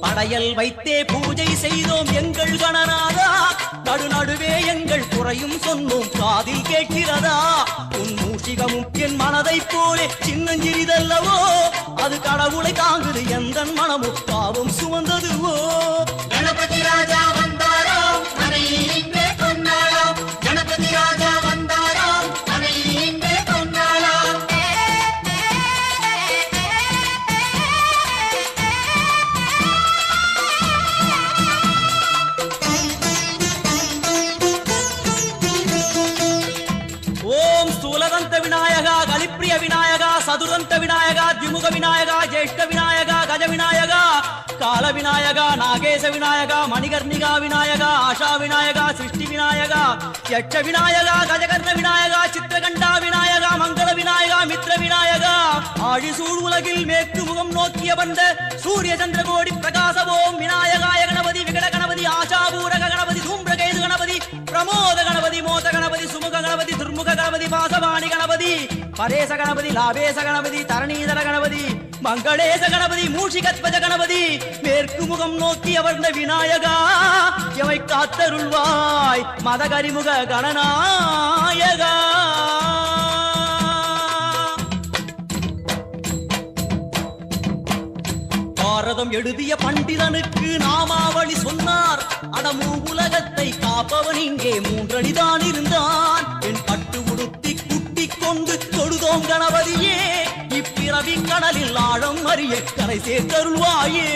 படையல் வைத்தே பூஜை செய்தோம் எங்கள் கணநாதா நடுநடுவே எங்கள் குறையும் சொன்னோம் காதில் கேட்கிறதா உன் மூஷிகமும் என் மனதை போலே சின்னஞ்சிறிதல்லவோ அது கடவுளை தாங்குது எந்த மனமும் பாவம் சுமந்ததுவோ கணபதி ராஜா வந்தாராம் மனையில் இன்றே பொன்னாளாம் கணபதி ராஜா வந்தாராம் மனையில் இன்றே பொன்னாளாம் ஓம் ஸ்தூலதந்த விநாயகா கலிப்பிரிய விநாயகா சதுரந்த விநாயகா திமுக விநாயகா ஜேஷ்ட விநாயகா கஜ விநாயகா கால விநாயகா நாகேச விநாயகா மணிகர்ணிகா விநாயகா ஆஷா விநாயகா சிருஷ்டி விநாயகா யட்ச விநாயகா கஜகர்ண விநாயகா சித்திரகண்டா விநாயகா மங்கள விநாயகா மித்ர விநாயகா ஆழிசூழ் உலகில் மேற்கு முகம் நோக்கிய வந்த சூரிய சந்திரகோடி பிரகாச ஓம் விநாயகாய கணபதி விகட கணபதி ஆஷாபூரக கணபதி தூம்பிரகேது கணபதி பிரமோத கணபதி மோத கணபதி சுமுக கணபதி துர்முக கணபதி பாசவாணி கணபதி பரேச கணபதி லாபேச கணபதி தரணீதர கணபதி மங்களேச கணபதி மூஷிகத்வஜ கணபதி மேற்கு முகம் நோக்கி அமர்ந்த விநாயகா எமை காத்தருள்வாய் மதகரிமுக கணநாயகா பாரதம் எழுதிய பண்டிதனுக்கு நாமாவளி சொன்னார் அடமூ உலகத்தை காப்பவன் இங்கே மூன்றடிதான் இருந்தான் என் பட்டு உடுத்தி குட்டிக் கொண்டு தொழுதோம் கணபதியே இப்பிறவி கடலில் ஆழம் அறிய கரை சேர்த்தருள்வாயே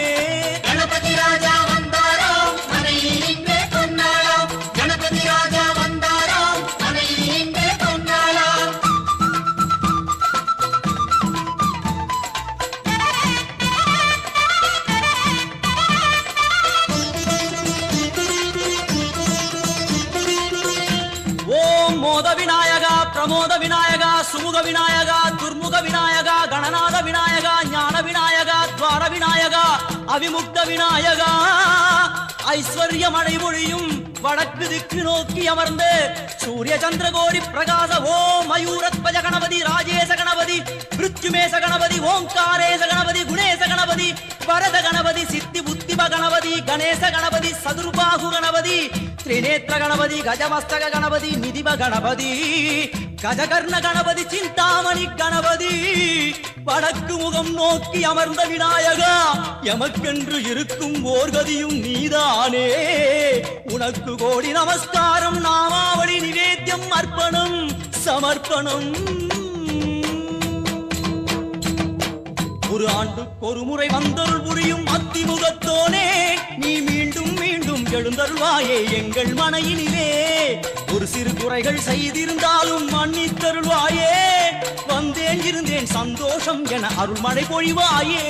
கணபதி ராஜா வந்தாராம் மனையில் இன்றே பொன்னாளாம் கணபதி ராஜா வந்தாராம் மனையில் இன்றே பொன்னாளாம் ஓம் மோத விநாயகா பிரமோத விநாயகா சுமுக விநாயகா துர்முக விநாயகா கணநாத விநாயகா ஞான விநாயகா துவார விநாயகா அவிமுக்த விநாயகா ஐஸ்வர்ய மழை பொழியும் வடக்கு திக்கு நோக்கி அமர்ந்து சூரிய சந்திரகோடி பிரகாச ஓம் மயூரத்வஜ கணபதி ராஜேச கணபதி மிருத்யுமேச கணபதி ஓங்காரேச கணபதி குணேச கணபதி வரத கணபதி சித்தி புத்திப கணபதி கணேச கணபதி சதுர்பாகு கணபதி திரிநேத்திர கணபதி கஜமஸ்தக கணபதி நிதிப கணபதி கஜகர்ண கணபதி சிந்தாமணி கணபதி வடக்கு முகம் நோக்கி அமர்ந்த விநாயகா எமக்கென்று இருக்கும் ஓர்கதியும் நீதானே உனக்கு கோடி நமஸ்காரம் நாமாவளி நிவேத்தியம் அர்ப்பணம் சமர்ப்பணம் ஒரு ஆண்டுக்கு ஒரு முறை வந்தருள் புரியும் அத்திமுகத்தோனே நீ மீண்டும் மீண்டும் எழுந்தருள்வாயே எங்கள் மனையினிலே ஒரு சிறு குறைகள் செய்திருந்தாலும் மன்னித்தருள்வாயே வந்தேன் இருந்தேன் சந்தோஷம் என அருள்மழை பொழிவாயே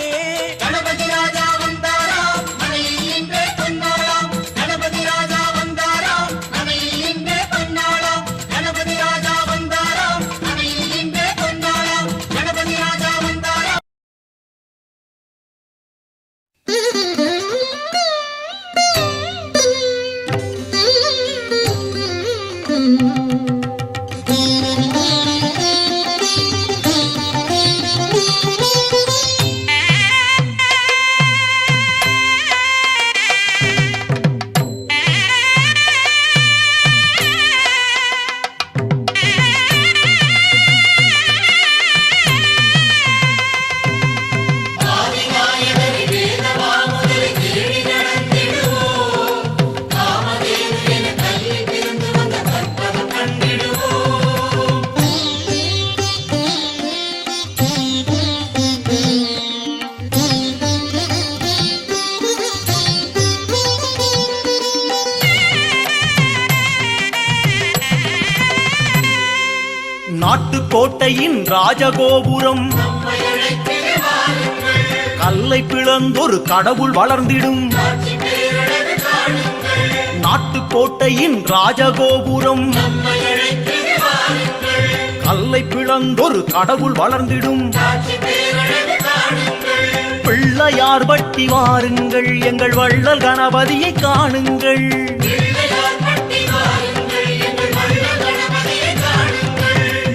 கணபதி ராஜா வந்தாராம் மனையில் இன்றே பொன்னாளாம் கணபதி ராஜா வந்தாராம் மனையில் இன்றே பொன்னாளாம் கணபதி ராஜா வந்தாராம் மனையில் இன்றே பொன்னாளாம் கணபதி ராஜா வந்தாராம் Thank you. நாட்டுக்கோட்டையின் ராஜகோபுரம் கல்லை பிளந்தொரு கடவுள் வளர்ந்திடும் நாட்டுக்கோட்டையின் ராஜகோபுரம் கல்லை பிளந்தொரு கடவுள் வளர்ந்திடும் பிள்ளையார் பட்டி வாருங்கள் எங்கள் வள்ளல் கணபதியை காணுங்கள்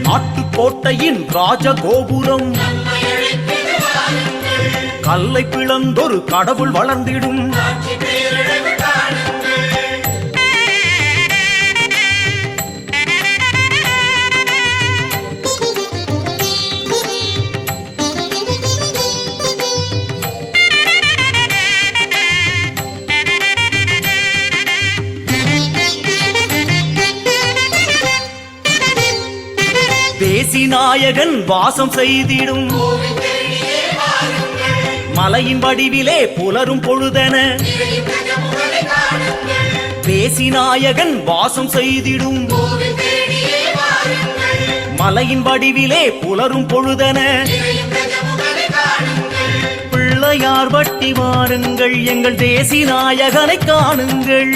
நாட்டுக்கோட்டையின் ராஜகோபுரம் கல்லை பிளந்தொரு கடவுள் வளர்ந்திடும் தேசிநாயகன் வாசம் செய்திடும் மலையின் வடிவிலே புலரும் பொழுதென தேசிநாயகன் வாசம் செய்திடும் மலையின் வடிவிலே புலரும் பொழுதென பிள்ளையார் பட்டி வாருங்கள் எங்கள் தேசிநாயகனை காணுங்கள்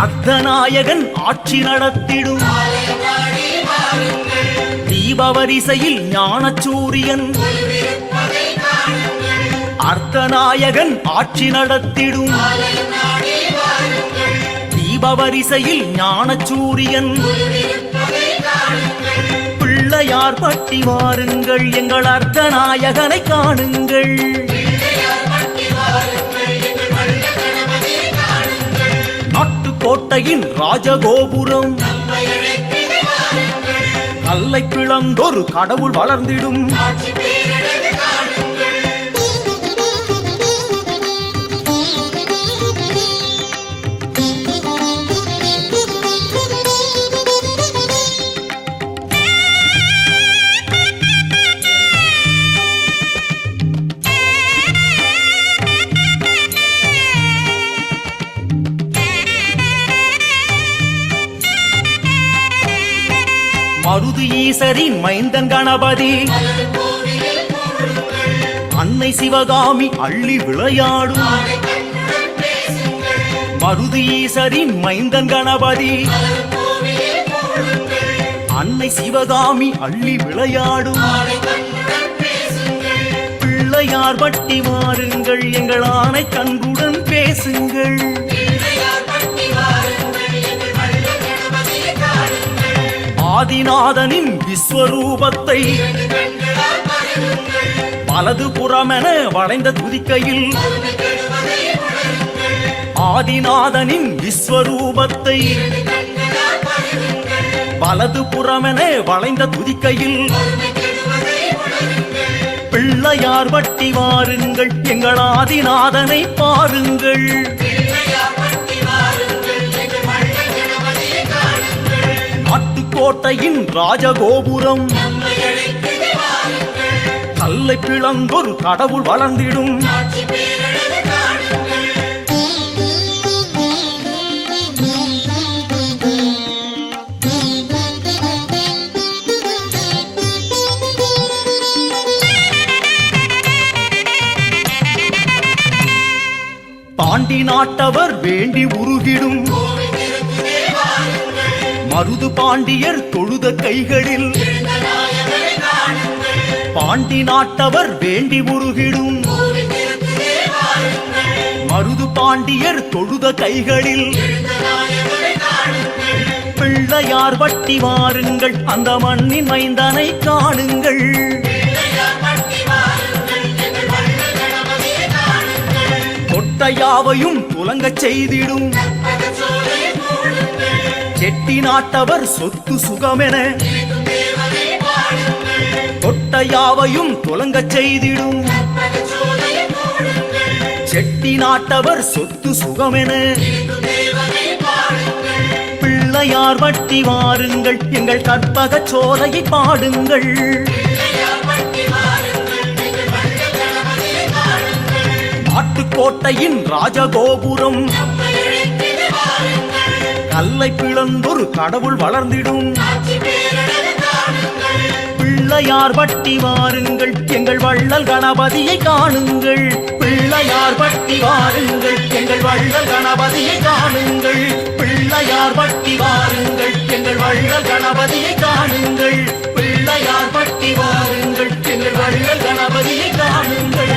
அர்த்தநாயகன் ஆட்சி நடத்திடும் தீபவரிசையில் ஞானசூரியன் அர்த்தநாயகன் ஆட்சி நடத்திடும் தீபவரிசையில் ஞானசூரியன் பிள்ளையார் பட்டி வாருங்கள் எங்கள் அர்த்தநாயகனை காணுங்கள் நாட்டுக்கோட்டையின் ராஜகோபுரம் கல்லை பிளந்தொரு கடவுள் வளர்ந்திடும் மருது ஈசரின் மைந்தன் கணபதி அன்னை சிவகாமி அள்ளி விளையாடும் மருது ஈசரின் மைந்தன் கணபதி அன்னை சிவகாமி அள்ளி விளையாடும் பிள்ளையார் பட்டி வாருங்கள் எங்கள் ஆணை கண்குடன் பேசுங்கள் ஆதிநாதனின் விஸ்வரூபத்தை வலது புறமென வளைந்த துதிக்கையில் ஆதிநாதனின் விஸ்வரூபத்தை வலது புறமென வளைந்த துதிக்கையில் பிள்ளையார் பட்டி வாருங்கள் எங்கள் ஆதிநாதனை பாருங்கள் நாட்டுக்கோட்டையின் ராஜகோபுரம் கல்லை பிளந்தொரு கடவுள் வளர்ந்திடும் பாண்டி நாட்டவர் வேண்டி உருகிடும் மருது பாண்டியர் தொழுத கைகளில் பாண்டி நாட்டவர் வேண்டி உருகிடும் மருது பாண்டியர் தொழுத கைகளில் பிள்ளையார் பட்டி வாருங்கள் அந்த மண்ணின் மைந்தனை காணுங்கள் தொட்டையாவையும் துலங்கச் செய்திடும் செட்டி நாட்டவர் சொத்து சுகமென தொட்டையாவையும் துலங்கச் செய்திடும் செட்டி நாட்டவர் சொத்து சுகமென பிள்ளையார் பட்டி வாருங்கள் எங்கள் கற்பக சோலையை பாடுங்கள் நாட்டுக்கோட்டையின் ராஜகோபுரம் கல்லை பிளந்தொரு கடவுள் வளர்ந்திடும் காட்சி பேரழகு காணுங்கள் பிள்ளையார் பட்டி வாருங்கள் எங்கள் வள்ளல் கணபதியை காணுங்கள் பிள்ளையார் பட்டி வாருங்கள் எங்கள் வள்ளல் கணபதியை காணுங்கள் பிள்ளையார் பட்டி வாருங்கள் எங்கள் வள்ளல் கணபதியை காணுங்கள் பிள்ளையார் பட்டி வாருங்கள் எங்கள் வள்ளல் கணபதியை காணுங்கள்.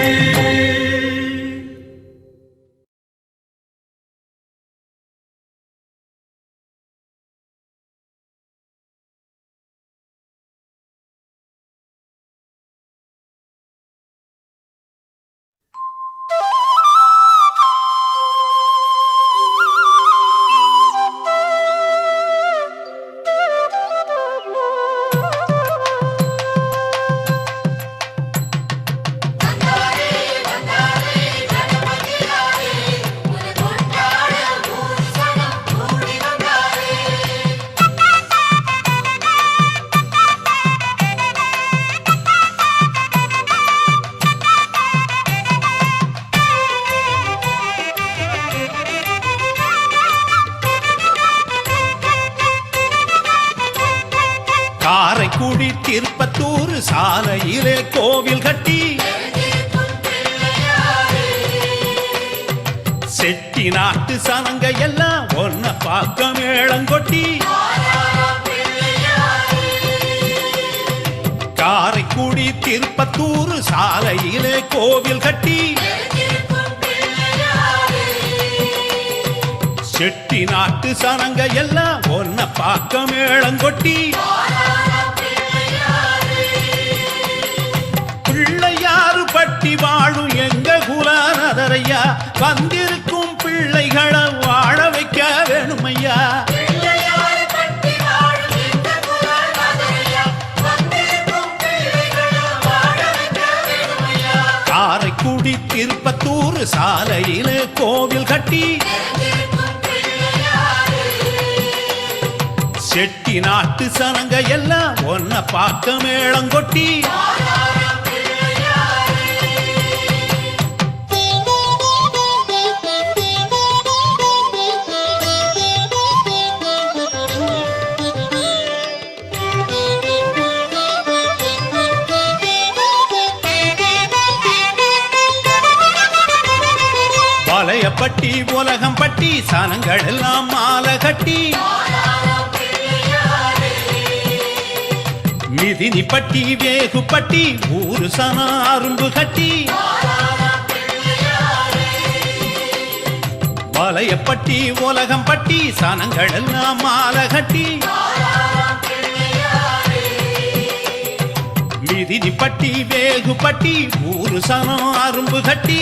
காரைக்குடி திருப்பத்தூர் சாலையிலே கோவில் கட்டி செட்டி நாட்டு சனங்க எல்லாம் ஒன்ன பார்க்க மேளங்கொட்டி காரைக்குடி திருப்பத்தூர் சாலையிலே கோவில் கட்டி செட்டி நாட்டு சனங்க எல்லாம் ஒன்ன பார்க்க மேளங்கொட்டி பிள்ளையாறு பட்டி வாழும் எங்க குலநாதரையா வந்திருக்கும் பிள்ளைகளை வாழ வைக்க வேணுமையா காரைக்குடி திருப்பத்தூர் சாலையிலே கோவில் கட்டி செட்டி நாட்டு சனங்க எல்லாம் ஒன்ன பார்க்க மேளங்கொட்டி வலையப்பட்டி உலகம் பட்டி சனங்கள் எல்லாம் மாலை கட்டி மிதினி பட்டி வேகு பட்டி ஊரு சன அரும்பு கட்டி வலையப்பட்டி உலகம் பட்டி சனங்கள் எல்லாம் மாலை கட்டி மிதினி பட்டி வேகு பட்டி ஊரு சன அரும்பு கட்டி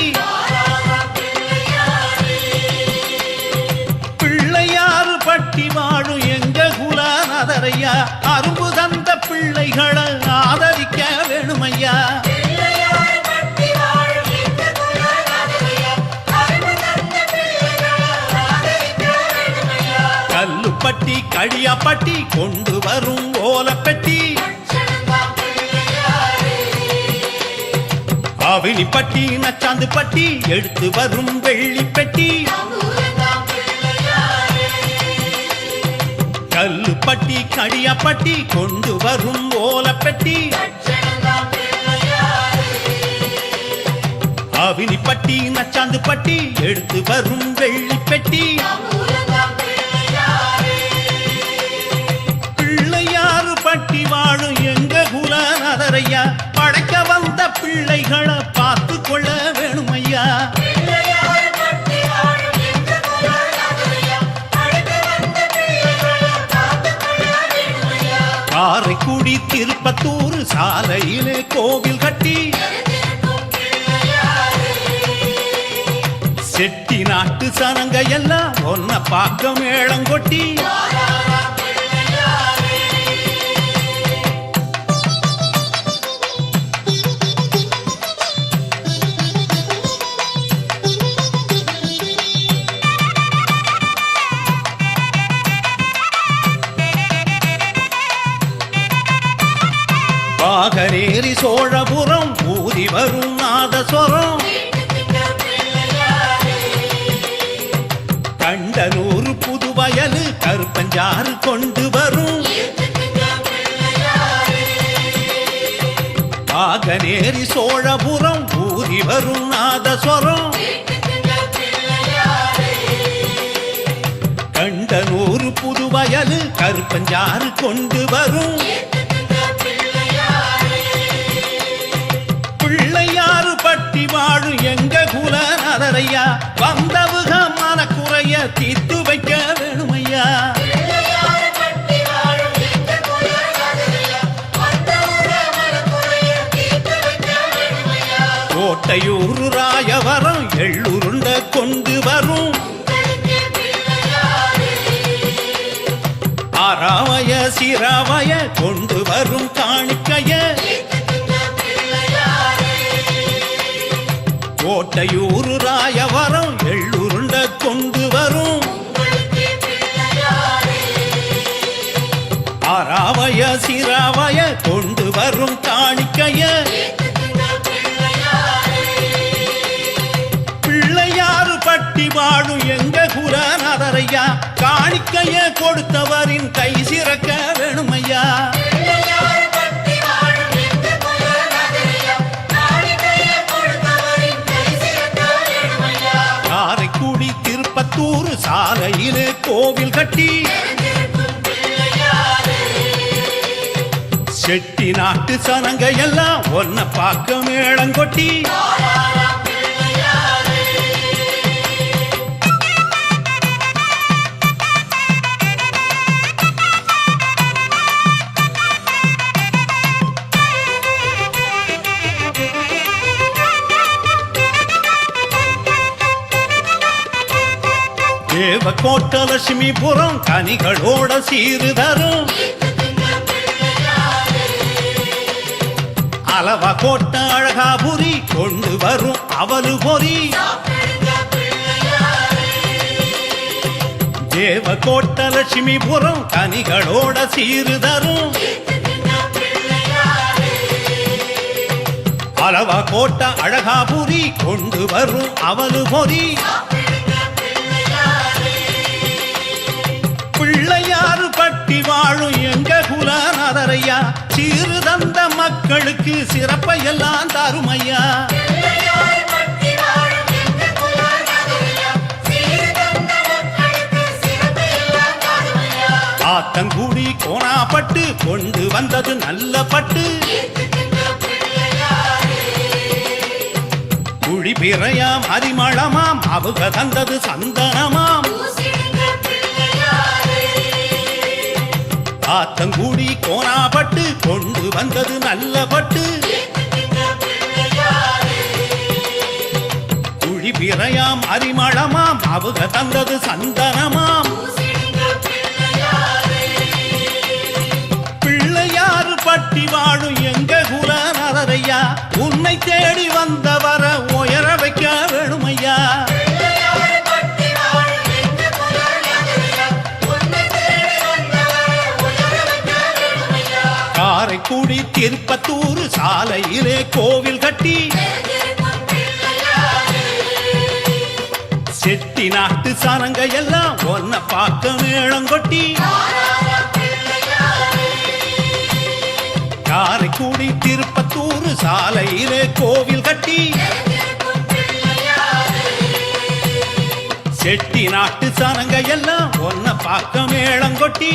பிள்ளையாறு பட்டி வாழும் எங்க குலநாதரையா அரும்பு தந்த பிள்ளைகளை ஆதரிக்க வேணுமையா கல்லுப்பட்டி கடியாப்பட்டி கொண்டு வரும் ஓலப்பெட்டி அவினிப்பட்டி நச்சாந்து பட்டி எடுத்து வரும் வெள்ளி பெட்டி கல்லுப்பட்டி கடியாப்பட்டி கொண்டு வரும் ஓலப்பெட்டி அவினிப்பட்டி நச்சாந்து பட்டி எடுத்து வரும் வெள்ளி பெட்டி பிள்ளையாறு பட்டி வாழும் எங்க குலநாதரையா படைக்க வந்த பிள்ளைகளை பார்த்து கொள்ள வேணுமையா காரைக்குடி திருப்பத்தூர் சாலையிலே கோவில் கட்டி செட்டி நாட்டு சனங்க எல்லாம் ஒன்ன பார்க்க மேளங்கொட்டி பாகரேரி சோழபுரம் ஊதி வரும் நாதஸ்வரம் கண்டனூர் புதுவயலு கருப்பஞ்சாறு கொண்டு வரும் ஆகநேரி சோழபுரம் ஊதி வரும் நாதஸ்வரம் கண்டனூர் புதுவயலு கருப்பஞ்சாறு கொண்டு வரும் பிள்ளையாறு பட்டி வாழும் எங்க குலநாதரையா வந்தவுக மனக்குறைய தீர்த்து வைக்க வேணுமையா கோட்டையூர் ராயவரம் எள்ளுருண்ட கொண்டு வரும் ஆறாவய சிராவய கொண்டு வரும் காணிக்கைய கோட்டையூர் ராயவரம் எள்ளுருண்ட கொண்டு வரும் ஆறாவய சிராவய கொண்டு வரும் காணிக்கைய பிள்ளையாறு பட்டி வாழும் எங்க குலநாதரையா காணிக்கைய கொடுத்தவரின் கை சிறக்க வேணுமையா காரைக்குடி திருப்பத்தூர் சாலையிலே கோவில் கட்டி செட்டி நாட்டு சனங்க எல்லாம் ஒன்ன பார்க்க மேளங்கொட்டி தேவகோட்டலட்சுமிபுரம் கனிகளோட சீரு தரும் அளவா கோட்ட அழகாபுரி கொண்டு வரும் அவலு பொறி தேவகோட்டலட்சுமிபுரம் கனிகளோட சீரு தரும் அளவா கோட்ட அழகாபுரி கொண்டு வரும் அவலு பொறி பிள்ளையாறு பட்டி வாழும் எங்க குலநாதரையா சீரு தந்த மக்களுக்கு சிறப்பை எல்லாம் தருமையா ஆத்தங்குடி கோணாப்பட்டு கொண்டு வந்தது நல்ல பட்டு குழி பிறையாம் அரிமளமாம் அவங்க தந்தது சந்தனமாம் ஆத்தங்குடி கோணாப்பட்டு கொண்டு வந்தது நல்ல பட்டு குழி பிறையாம் அரிமளமாம் அவங்க தந்தது சந்தனமாம் பிள்ளையாறு பட்டி வாழும் எங்க குலநாதரையா உன்னை தேடி வந்தவர உயர வைக்க வேணுமையா காரைக்குடி திருப்பத்தூர் சாலையிலே கோவில் கட்டி செட்டி நாட்டு சனங்க எல்லாம் ஒன்ன பார்க்க மேளங்கொட்டி காரைக்குடி திருப்பத்தூர் சாலையிலே கோவில் கட்டி செட்டி நாட்டு சனங்க எல்லாம் ஒன்ன பார்க்க மேளங்கொட்டி